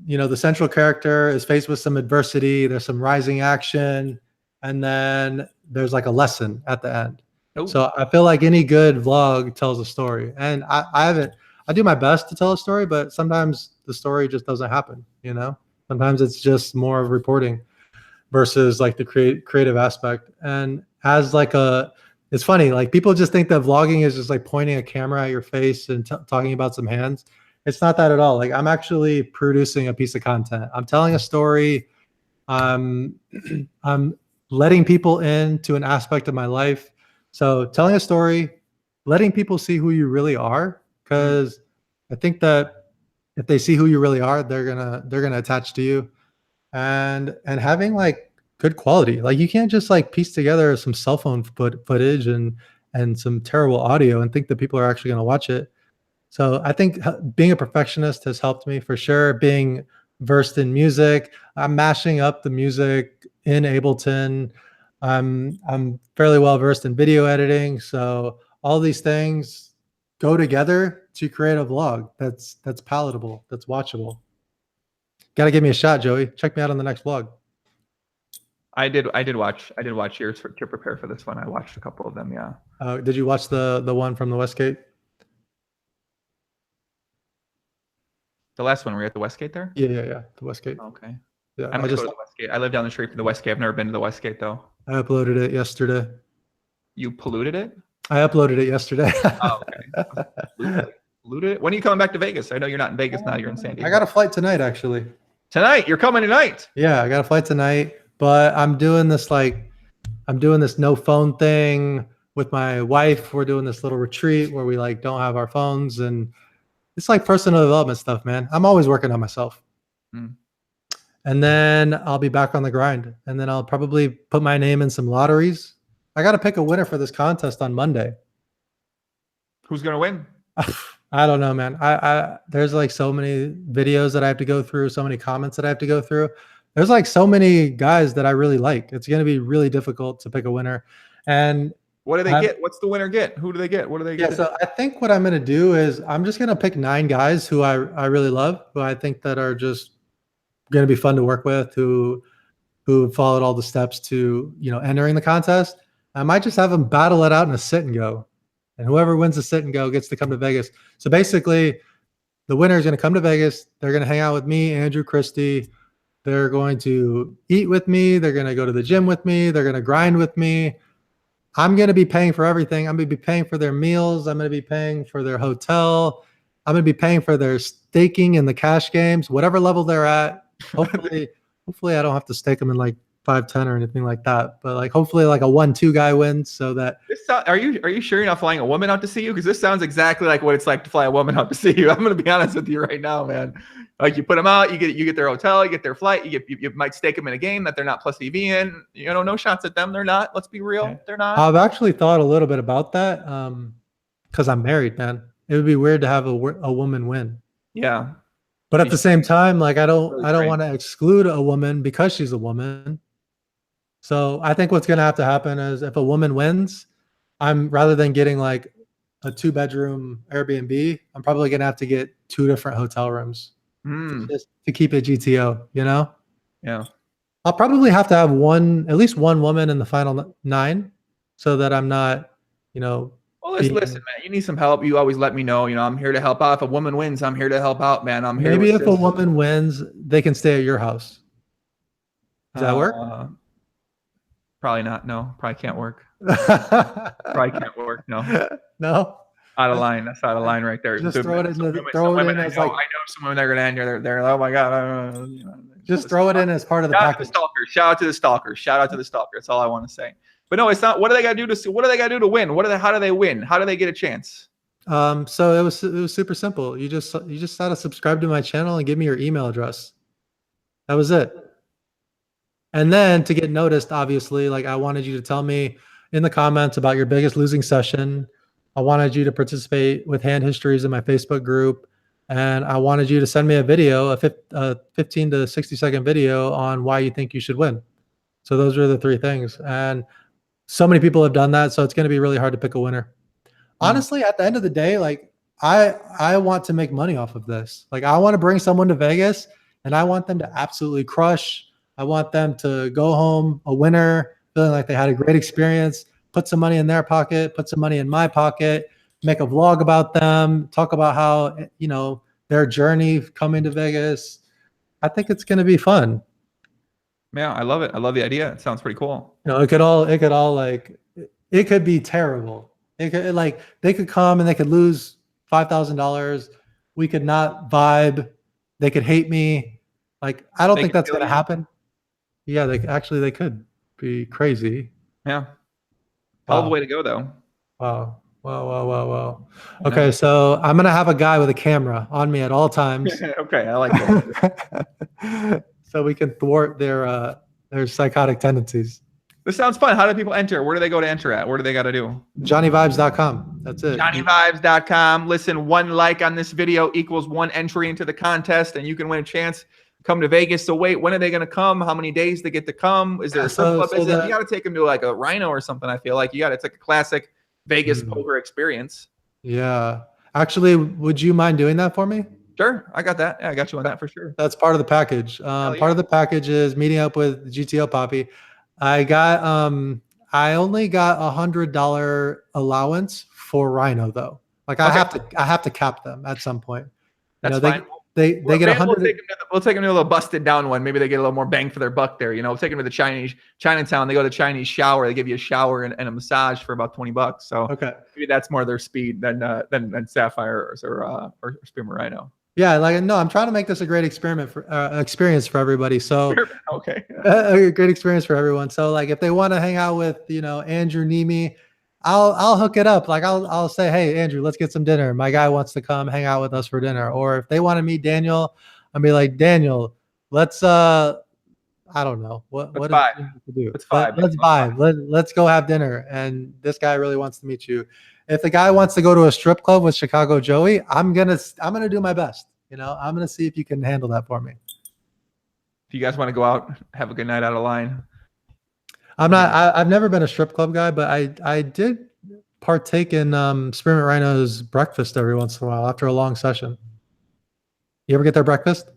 you know, the central character is faced with some adversity. There's some rising action. And then there's like a lesson at the end. Ooh. So I feel like any good vlog tells a story. And I do my best to tell a story, but sometimes the story just doesn't happen, you know? Sometimes it's just more of reporting versus like the creative aspect. And as like it's funny, like people just think that vlogging is just like pointing a camera at your face and talking about some hands. It's not that at all. Like I'm actually producing a piece of content. I'm telling a story. I'm letting people into an aspect of my life. So telling a story, letting people see who you really are, because I think that if they see who you really are, they're gonna attach to you, and having like good quality. Like you can't just like piece together some cell phone footage and some terrible audio and think that people are actually gonna watch it. So I think being a perfectionist has helped me for sure. Being versed in music, I'm mashing up the music in Ableton. I'm fairly well versed in video editing. So all these things go together to create a vlog that's palatable, that's watchable. Got to give me a shot, Joey. Check me out on the next vlog. I did watch yours to prepare for this one. I watched a couple of them. Yeah. Did you watch the one from the Westgate? The last one, were you at the Westgate there? Yeah. The Westgate. Okay. Yeah, I just go to the Westgate. I live down the street from the Westgate. I've never been to the Westgate though. I uploaded it yesterday. You polluted it? I uploaded it yesterday. Oh, okay. Polluted it? When are you coming back to Vegas? I know you're not in Vegas now. You're in San Diego. I got a flight tonight, actually. Tonight? You're coming tonight? Yeah, I got a flight tonight. But I'm doing this no phone thing with my wife. We're doing this little retreat where we like don't have our phones, and it's like personal development stuff, man. I'm always working on myself. And then I'll be back on the grind. And then I'll probably put my name in some lotteries. I got to pick a winner for this contest on Monday. Who's going to win? I don't know, man. There's like so many videos that I have to go through, so many comments that I have to go through. There's like so many guys that I really like. It's going to be really difficult to pick a winner. And what do they get? What's the winner get? Who do they get? What do they get? Yeah, so I think what I'm going to do is I'm just going to pick 9 guys who I really love, who I think that are just going to be fun to work with, who followed all the steps to, you know, entering the contest. I might just have them battle it out in a sit and go. and whoever wins the sit and go gets to come to Vegas. So basically, the winner is going to come to Vegas. They're going to hang out with me, Andrew Christie. They're going to eat with me. They're going to go to the gym with me. They're going to grind with me. I'm going to be paying for everything. I'm going to be paying for their meals. I'm going to be paying for their hotel. I'm going to be paying for their staking in the cash games, whatever level they're at. Hopefully I don't have to stake them in like 5-10 or anything like that. But like hopefully like a 1-2 guy wins so that. Are you sure you're not flying a woman out to see you? Because this sounds exactly like what it's like to fly a woman out to see you. I'm going to be honest with you right now, man. Like you put them out, you get their hotel, you get their flight, you might stake them in a game that they're not plus EV in. You know, no shots at them. They're not. Let's be real. They're not. I've actually thought a little bit about that because I'm married, man. It would be weird to have a woman win. Yeah. But at the same time, like I don't want to exclude a woman because she's a woman. So I think what's going to have to happen is if a woman wins, rather than getting like a 2-bedroom Airbnb, I'm probably going to have to get 2 different hotel rooms just to keep it GTO, you know? Yeah. I'll probably have to have at least one woman in the final 9 so that I'm not, you know. Well, listen, man, you need some help. You always let me know. You know, I'm here to help out. If a woman wins, I'm here to help out, man. I'm here. Maybe if a woman wins, they can stay at your house. Does that work? Probably not. No, probably can't work. Probably can't work. No. No. Out of line. That's out of line right there. Just throw it in. Throw it in as like. I know some women that are gonna end here. They're oh my god. Just throw it in as part of the package. Shout out to the stalker. Shout out to the stalker. That's all I want to say. But no, it's not. What do they got to do to? What do they got to do to win? How do they win? How do they get a chance? So it was super simple. You just had to subscribe to my channel and give me your email address. That was it. And then to get noticed, obviously, like I wanted you to tell me in the comments about your biggest losing session. I wanted you to participate with hand histories in my Facebook group. And I wanted you to send me a video, a 15 to 60 second video on why you think you should win. So those are the 3 things. And so many people have done that. So it's going to be really hard to pick a winner. Honestly, at the end of the day, like I want to make money off of this. Like I want to bring someone to Vegas and I want them to absolutely crush. I want them to go home a winner, feeling like they had a great experience, put some money in their pocket, put some money in my pocket, make a vlog about them, talk about how, you know, their journey coming to Vegas. I think it's going to be fun. Yeah, I love it. I love the idea. It sounds pretty cool. You know, it could all like, it could be terrible. It could like, they could come and they could lose $5,000. We could not vibe. They could hate me. Like, I don't think that's going to happen. Yeah, they could be crazy. Yeah. All the way to go though. Wow. Okay, so I'm gonna have a guy with a camera on me at all times. Okay, I like that. So we can thwart their psychotic tendencies. This sounds fun. How do people enter? Where do they go to enter at? What do they got to do? JohnnyVibes.com. That's it. JohnnyVibes.com. Listen, 1 like on this video equals 1 entry into the contest, and you can win a chance. Come to Vegas. So wait, when are they going to come? How many days they get to come? Is there a strip club? You got to take them to like a Rhino or something. I feel like it's like a classic Vegas poker experience. Yeah. Actually, would you mind doing that for me? Sure. I got that. Yeah, I got you on that for sure. That's part of the package. Part of the package is meeting up with GTO Poppy. I only got $100 allowance for Rhino though. Like I have to cap them at some point. That's fine. They get 100. We'll take them to a little busted down one. Maybe they get a little more bang for their buck there. You know, we'll take them to the Chinatown. They go to Chinese shower. They give you a shower and a massage for about $20. So maybe that's more their speed than Sapphire or Spearmint Rhino. Yeah, I'm trying to make this a great experience for everybody. So okay, a great experience for everyone. So like if they want to hang out with Andrew Nemi, I'll hook it up. Like I'll say, hey Andrew, let's get some dinner. My guy wants to come hang out with us for dinner. Or if they want to meet Daniel, I'll be like, Daniel, let's I don't know what to do. Let's vibe. Let's go have dinner. And this guy really wants to meet you. If the guy wants to go to a strip club with Chicago Joey, I'm gonna do my best. I'm gonna see if you can handle that for me. If you guys want to go out, have a good night out of line. I've never been a strip club guy, but I did partake in Spearmint Rhino's breakfast every once in a while after a long session. You ever get their breakfast?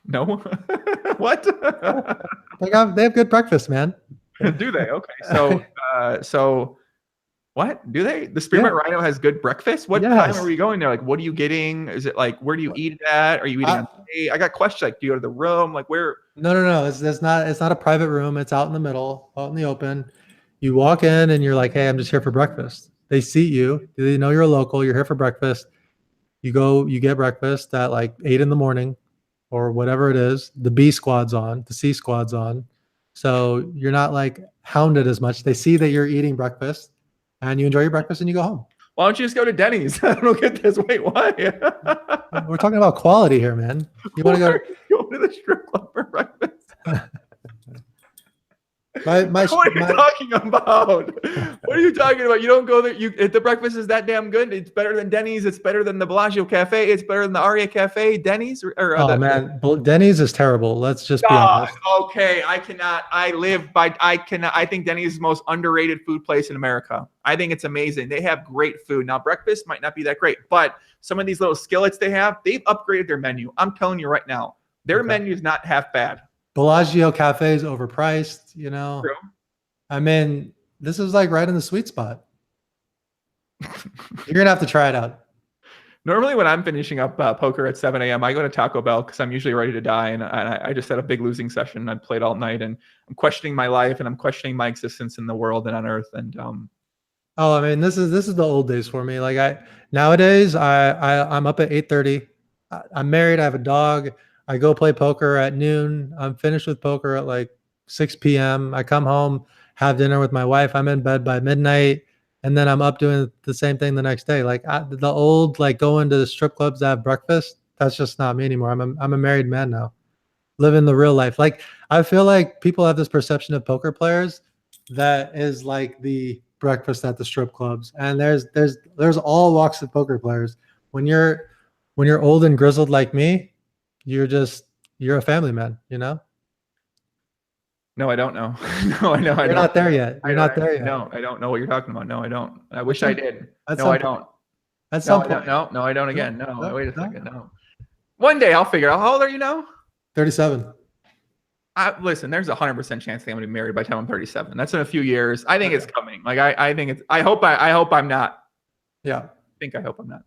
No. What? They have good breakfast, man. Do they? Okay. So What do they? The Spearmint Rhino has good breakfast. What time are we going there? Like, what are you getting? Is it like, where do you eat at? Are you eating on stage? I got questions. Like, do you go to the room? Like, where? No. It's not a private room. It's out in the middle, out in the open. You walk in and you're like, hey, I'm just here for breakfast. They seat you. They know you're a local. You're here for breakfast. You go, you get breakfast at like 8 in the morning or whatever it is. The B squad's on, the C squad's on. So you're not like hounded as much. They see that you're eating breakfast and you enjoy your breakfast and you go home. Why don't you just go to Denny's? I don't get this. Wait, what? We're talking about quality here, man. You want to go to the strip club for breakfast? What are you talking about? What are you talking about? You don't go there. If the breakfast is that damn good, it's better than Denny's. It's better than the Bellagio Cafe. It's better than the Aria Cafe. Denny's? Man, Denny's is terrible. Let's just be honest. Okay, I think Denny's is the most underrated food place in America. I think it's amazing. They have great food. Now, breakfast might not be that great, but some of these little skillets they've upgraded their menu. I'm telling you right now, their menu is not half bad. Bellagio Cafe is overpriced, you know. True. I mean, this is like right in the sweet spot. You're gonna have to try it out. Normally, when I'm finishing up poker at 7 a.m., I go to Taco Bell because I'm usually ready to die, and I just had a big losing session. I played all night, and I'm questioning my life, and I'm questioning my existence in the world and on Earth. And I mean, this is the old days for me. Like nowadays, I'm up at 8:30. I'm married. I have a dog. I go play poker at noon. I'm finished with poker at like 6 p.m. I come home, have dinner with my wife. I'm in bed by midnight. And then I'm up doing the same thing the next day. Like the old, like going to the strip clubs to have breakfast, that's just not me anymore. I'm a married man now, living the real life. Like I feel like people have this perception of poker players that is like the breakfast at the strip clubs. And there's all walks of poker players. When you're old and grizzled like me, you're a family man, you know? No, I don't know. No, I know. You're not there yet. You're not there yet. No, I don't know what you're talking about. No, I don't. I wish I did. No, I don't. At some point. No, I don't again. No, wait a second. No. One day I'll figure it out. How old are you now? 37. Listen, there's a 100% chance that I'm going to be married by the time I'm 37. That's in a few years. I think it's coming. Like I think it's. I hope I'm not. Yeah. I hope I'm not.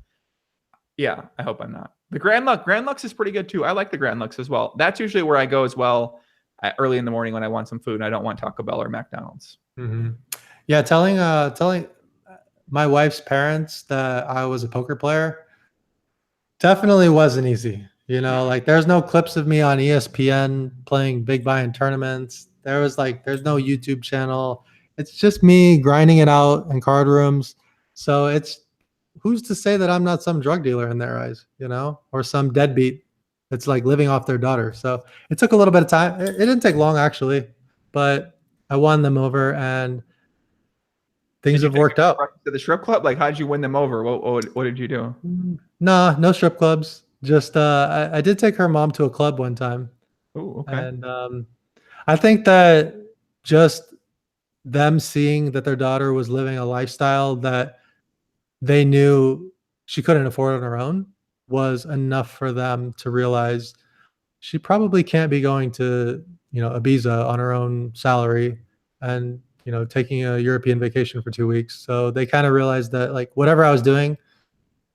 Yeah, I hope I'm not. The Grand Lux is pretty good too. I like the Grand Lux as well. That's usually where I go as well. Early in the morning when I want some food and I don't want Taco Bell or McDonald's. Mm-hmm. Yeah, telling my wife's parents that I was a poker player definitely wasn't easy. You know, like there's no clips of me on ESPN playing big buy-in tournaments. There's no YouTube channel. It's just me grinding it out in card rooms. So who's to say that I'm not some drug dealer in their eyes, you know, or some deadbeat that's like living off their daughter. So it took a little bit of time. It didn't take long actually, but I won them over and things have worked out. To the strip club? Like, how'd you win them over? What did you do? No strip clubs. Just I did take her mom to a club one time. Oh, okay. And I think that just them seeing that their daughter was living a lifestyle that they knew she couldn't afford on her own was enough for them to realize she probably can't be going to, Ibiza on her own salary and, taking a European vacation for 2 weeks. So they kind of realized that like whatever I was doing,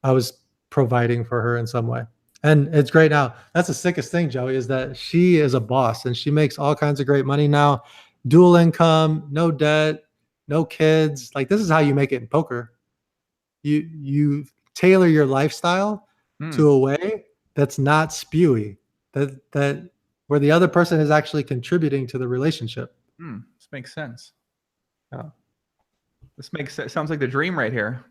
I was providing for her in some way. And it's great now. That's the sickest thing, Joey, is that she is a boss and she makes all kinds of great money now. Dual income, no debt, no kids. Like this is how you make it in poker. You tailor your lifestyle to a way that's not spewy, that where the other person is actually contributing to the relationship. This makes sense. Yeah. This makes sense. Sounds like the dream right here.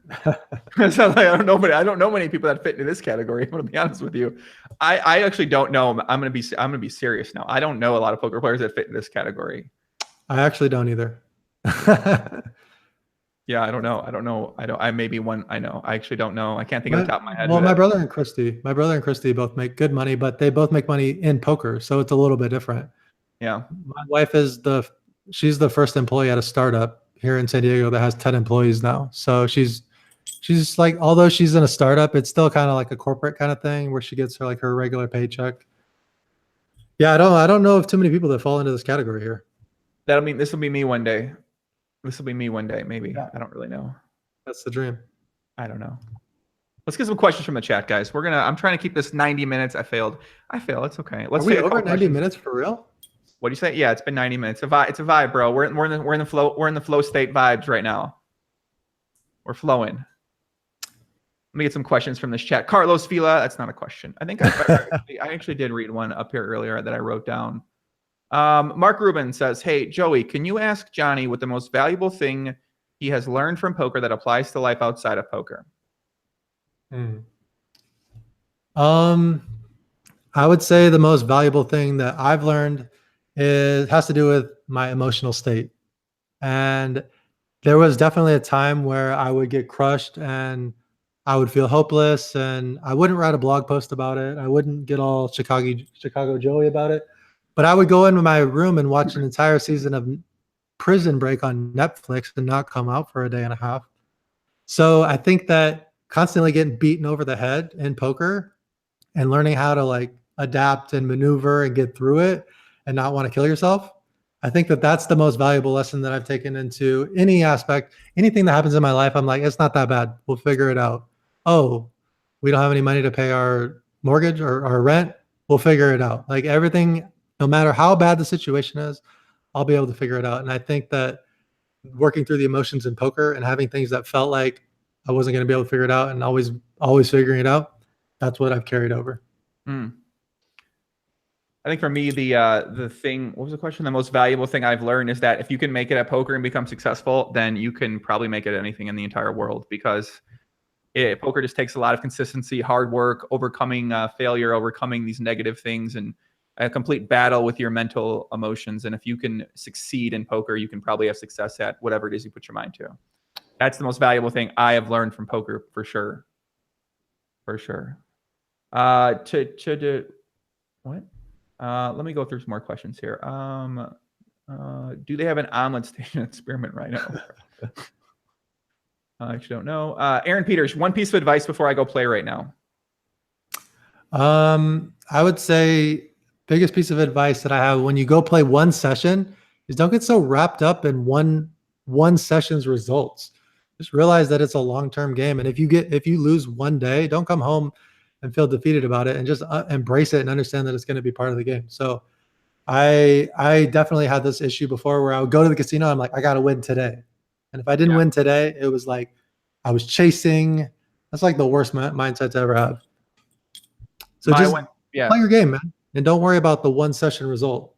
It sounds like I don't know many people that fit into this category. I'm going to be honest with you. I actually don't know. I'm going to be serious now. I don't know a lot of poker players that fit in this category. I actually don't either. Yeah, I don't know. I maybe one. I know. I actually don't know. I can't think of the top of my head. Well, my brother and Christy both make good money, but they both make money in poker, so it's a little bit different. Yeah. My wife she's the first employee at a startup here in San Diego that has 10 employees now. So she's like, although she's in a startup, it's still kind of like a corporate kind of thing where she gets her regular paycheck. Yeah, I don't know of too many people that fall into this category here. This will be me one day. Maybe. Yeah. I don't really know. That's the dream. I don't know. Let's get some questions from the chat, guys. I'm trying to keep this 90 minutes. I failed. It's okay. Let's Are we take a over couple 90 questions. minutes for real? What do you say? Yeah, it's been 90 minutes. It's a vibe, bro. We're in the flow. We're in the flow state vibes right now. We're flowing. Let me get some questions from this chat. Carlos Vila. That's not a question. I think I actually did read one up here earlier that I wrote down. Mark Rubin says, "Hey Joey, can you ask Johnny what the most valuable thing he has learned from poker that applies to life outside of poker?" I would say the most valuable thing that I've learned has to do with my emotional state. And there was definitely a time where I would get crushed and I would feel hopeless and I wouldn't write a blog post about it. I wouldn't get all Chicago Joey about it. But I would go into my room and watch an entire season of Prison Break on Netflix and not come out for a day and a half. So I think that constantly getting beaten over the head in poker and learning how to like adapt and maneuver and get through it and not want to kill yourself. I think that that's the most valuable lesson that I've taken into any aspect, anything that happens in my life. I'm like, it's not that bad. We'll figure it out. Oh, we don't have any money to pay our mortgage or our rent. We'll figure it out. Like everything, no matter how bad the situation is, I'll be able to figure it out. And I think that working through the emotions in poker and having things that felt like I wasn't going to be able to figure it out and always figuring it out, that's what I've carried over. I think for me, the thing, what was the question? The most valuable thing I've learned is that if you can make it at poker and become successful, then you can probably make it at anything in the entire world, because poker just takes a lot of consistency, hard work, overcoming failure, overcoming these negative things, and a complete battle with your mental emotions. And if you can succeed in poker, you can probably have success at whatever it is you put your mind to. That's the most valuable thing I have learned from poker, for sure. For sure. What? Let me go through some more questions here. Do they have an omelet station experiment right now? I actually don't know. Aaron Peters, one piece of advice before I go play right now. I would say biggest piece of advice that I have when you go play one session is don't get so wrapped up in one session's results. Just realize that it's a long-term game. And if you lose one day, don't come home and feel defeated about it, and just embrace it and understand that it's going to be part of the game. So I definitely had this issue before where I would go to the casino. I'm like, I got to win today. And if I didn't win today, it was like I was chasing. That's like the worst mindset to ever have. So just play your game, man. And don't worry about the one session result.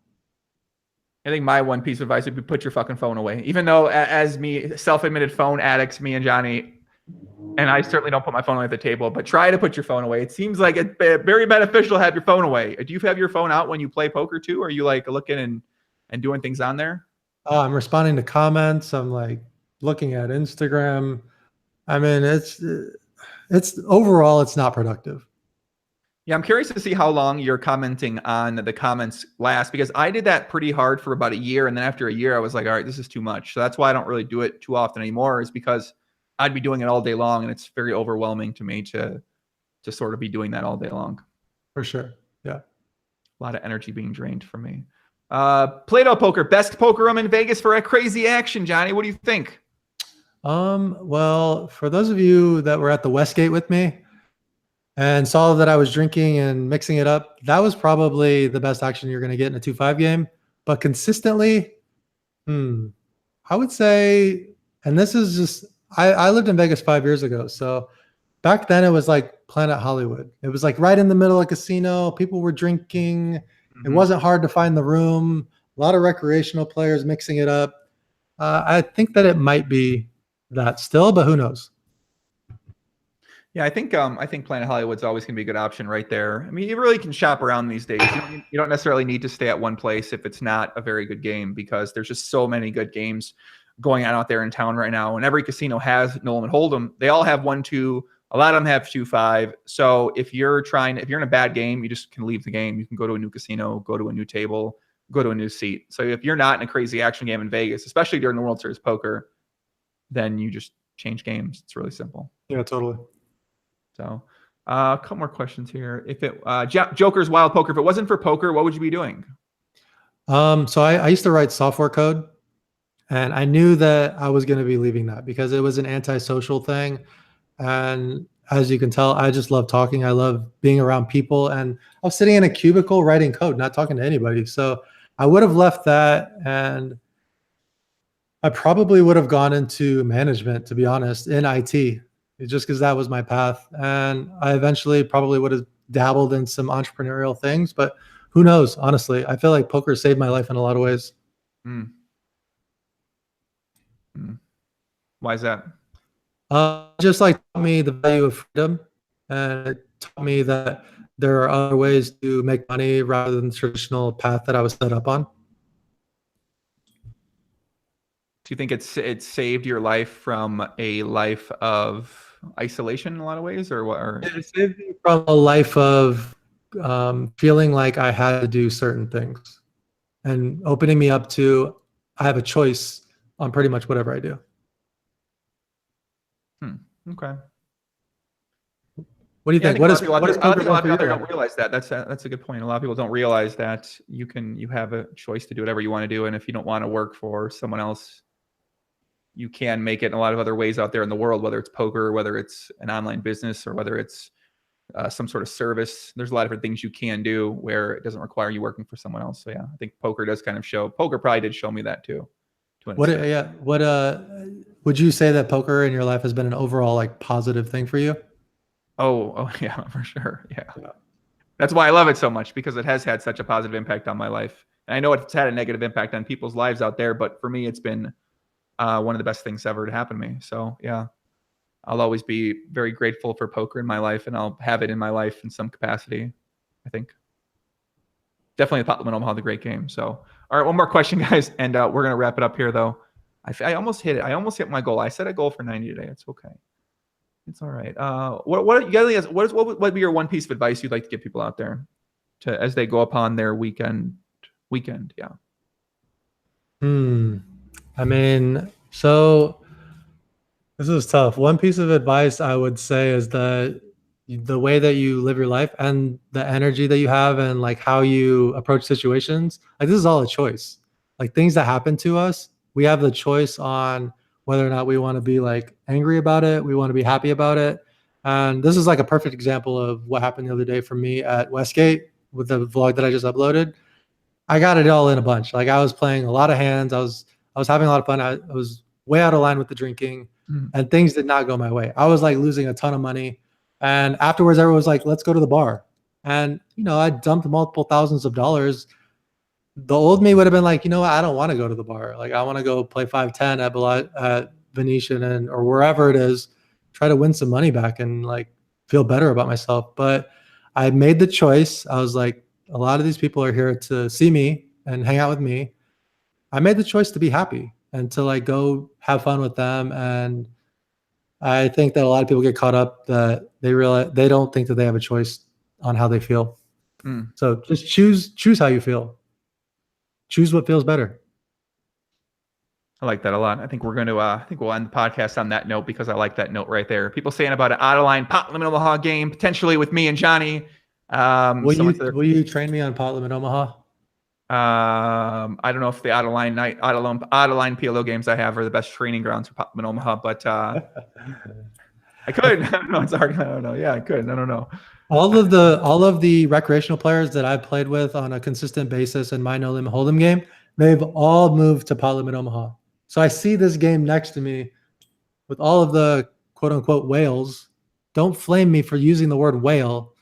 I think my one piece of advice would be put your fucking phone away. Even though, as me, self-admitted phone addicts, me and Johnny, and I certainly don't put my phone away at the table, but try to put your phone away. It seems like it's very beneficial to have your phone away. Do you have your phone out when you play poker too? Or are you like looking and doing things on there? I'm responding to comments. I'm like looking at Instagram. I mean, it's overall, it's not productive. Yeah, I'm curious to see how long you're commenting on the comments last, because I did that pretty hard for about a year. And then after a year, I was like, all right, this is too much. So that's why I don't really do it too often anymore, is because I'd be doing it all day long. And it's very overwhelming to me to sort of be doing that all day long. For sure. Yeah. A lot of energy being drained from me. Play-Doh Poker, best poker room in Vegas for a crazy action. Johnny, what do you think? Well, for those of you that were at the Westgate with me and saw that I was drinking and mixing it up, that was probably the best action you're going to get in a 2-5 game. But consistently, I would say, and this is just, I lived in Vegas 5 years ago. So back then it was like Planet Hollywood. It was like right in the middle of a casino. People were drinking. It wasn't hard to find the room. A lot of recreational players mixing it up. I think that it might be that still, but who knows? Yeah, I think Planet Hollywood's always going to be a good option right there. I mean, you really can shop around these days. You don't necessarily need to stay at one place if it's not a very good game, because there's just so many good games going on out there in town right now. And every casino has Nolan Hold'em. They all have 1-2. A lot of them have 2-5. So if you're in a bad game, you just can leave the game. You can go to a new casino, go to a new table, go to a new seat. So if you're not in a crazy action game in Vegas, especially during the World Series poker, then you just change games. It's really simple. Yeah, totally. So a couple more questions here. If it Joker's Wild Poker, if it wasn't for poker, what would you be doing? So I used to write software code, And I knew that I was going to be leaving that because it was an antisocial thing. And as you can tell, I just love talking. I love being around people. And I was sitting in a cubicle writing code, not talking to anybody. So I would have left that, and I probably would have gone into management, to be honest, in IT, just because that was my path. And I eventually probably would have dabbled in some entrepreneurial things, but who knows? Honestly, I feel like poker saved my life in a lot of ways. Mm. Mm. Why is that? Just like taught me the value of freedom, and it taught me that there are other ways to make money rather than the traditional path that I was set up on. Do you think it saved your life from a life of isolation in a lot of ways, or what? Or It saved me from a life of feeling like I had to do certain things, and opening me up to I have a choice on pretty much whatever I do. Okay. What do you think? What is a lot of poker people done out for there you? don't realize that. That's a good point. A lot of people don't realize that you have a choice to do whatever you want to do, and if you don't want to work for someone else, you can make it in a lot of other ways out there in the world, whether it's poker, whether it's an online business, or whether it's some sort of service. There's a lot of different things you can do where it doesn't require you working for someone else. So yeah, I think poker does kind of show. Poker probably did show me that too. What would you say that poker in your life has been an overall like positive thing for you? Oh yeah, for sure. Yeah. That's why I love it so much, because it has had such a positive impact on my life. And I know it's had a negative impact on people's lives out there, but for me, it's been one of the best things ever to happen to me. So yeah, I'll always be very grateful for poker in my life, and I'll have it in my life in some capacity, I think. Definitely Potluck Omaha, the great game. So, all right, one more question, guys, and we're going to wrap it up here, though. I almost hit it. I almost hit my goal. I set a goal for 90 today. It's okay. It's all right. What you guys? What would be your one piece of advice you'd like to give people out there to as they go upon their weekend? Yeah. I mean, so this is tough. One piece of advice I would say is that the way that you live your life and the energy that you have and like how you approach situations, like this is all a choice. Like things that happen to us, we have the choice on whether or not we want to be like angry about it, we want to be happy about it. And this is like a perfect example of what happened the other day for me at Westgate with the vlog that I just uploaded. I got it all in a bunch. Like I was playing a lot of hands. I was having a lot of fun. I was way out of line with the drinking, and things did not go my way. I was like losing a ton of money. And afterwards, everyone was like, let's go to the bar. And, I dumped multiple thousands of dollars. The old me would have been like, you know what? I don't want to go to the bar. Like, I want to go play 510 at Venetian or wherever it is, try to win some money back and like feel better about myself. But I made the choice. I was like, a lot of these people are here to see me and hang out with me. I made the choice to be happy and to like go have fun with them. And I think that a lot of people get caught up that they realize they don't think that they have a choice on how they feel. So just choose how you feel. Choose what feels better. I like that a lot. I think we're going to, I think we'll end the podcast on that note, because I like that note right there. People saying about an out-of-line Pot Limit Omaha game, potentially with me and Johnny. Will you train me on Pot Limit Omaha? I don't know if the out-of-line PLO games I have are the best training grounds for Pot Limit Omaha, but I could. I don't know. It's hard. I don't know. Yeah, I could. I don't know. All of the recreational players that I've played with on a consistent basis in my No Limit Hold'em game, they've all moved to Pot Limit Omaha. So I see this game next to me with all of the quote unquote whales. Don't flame me for using the word whale.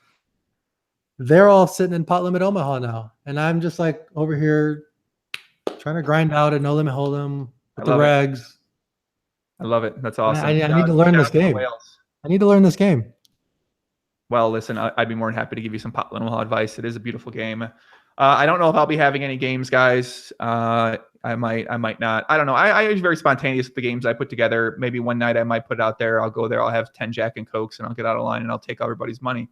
They're all sitting in Pot Limit Omaha now. And I'm just like over here trying to grind out a No Limit Hold'em with the regs. I love it. That's awesome. I need to learn this game. I need to learn this game. Well, listen, I'd be more than happy to give you some Pot Limit Omaha advice. It is a beautiful game. I don't know if I'll be having any games, guys. I might not. I don't know. I was very spontaneous with the games I put together. Maybe one night I might put it out there. I'll go there. I'll have 10 Jack and Cokes and I'll get out of line and I'll take everybody's money.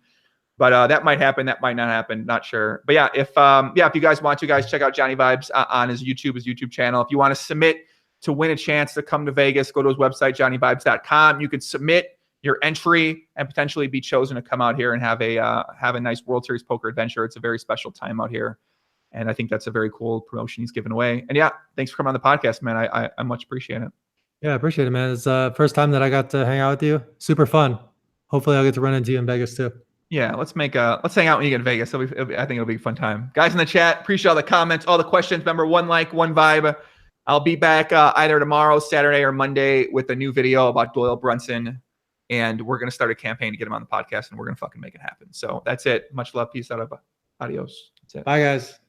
But that might happen. That might not happen. Not sure. But yeah, if you guys want to, guys, check out JohnnieVibes on his YouTube channel. If you want to submit to win a chance to come to Vegas, go to his website, JohnnieVibes.com. You could submit your entry and potentially be chosen to come out here and have a nice World Series poker adventure. It's a very special time out here. And I think that's a very cool promotion he's given away. And yeah, thanks for coming on the podcast, man. I much appreciate it. Yeah, I appreciate it, man. It's the first time that I got to hang out with you. Super fun. Hopefully I'll get to run into you in Vegas too. Yeah, let's hang out when you get in Vegas. I think it'll be a fun time. Guys in the chat, appreciate all the comments, all the questions. Remember, 1 like, 1 vibe. I'll be back either tomorrow, Saturday, or Monday with a new video about Doyle Brunson. And we're going to start a campaign to get him on the podcast, and we're going to fucking make it happen. So that's it. Much love. Peace out. Adios. That's it. Bye, guys.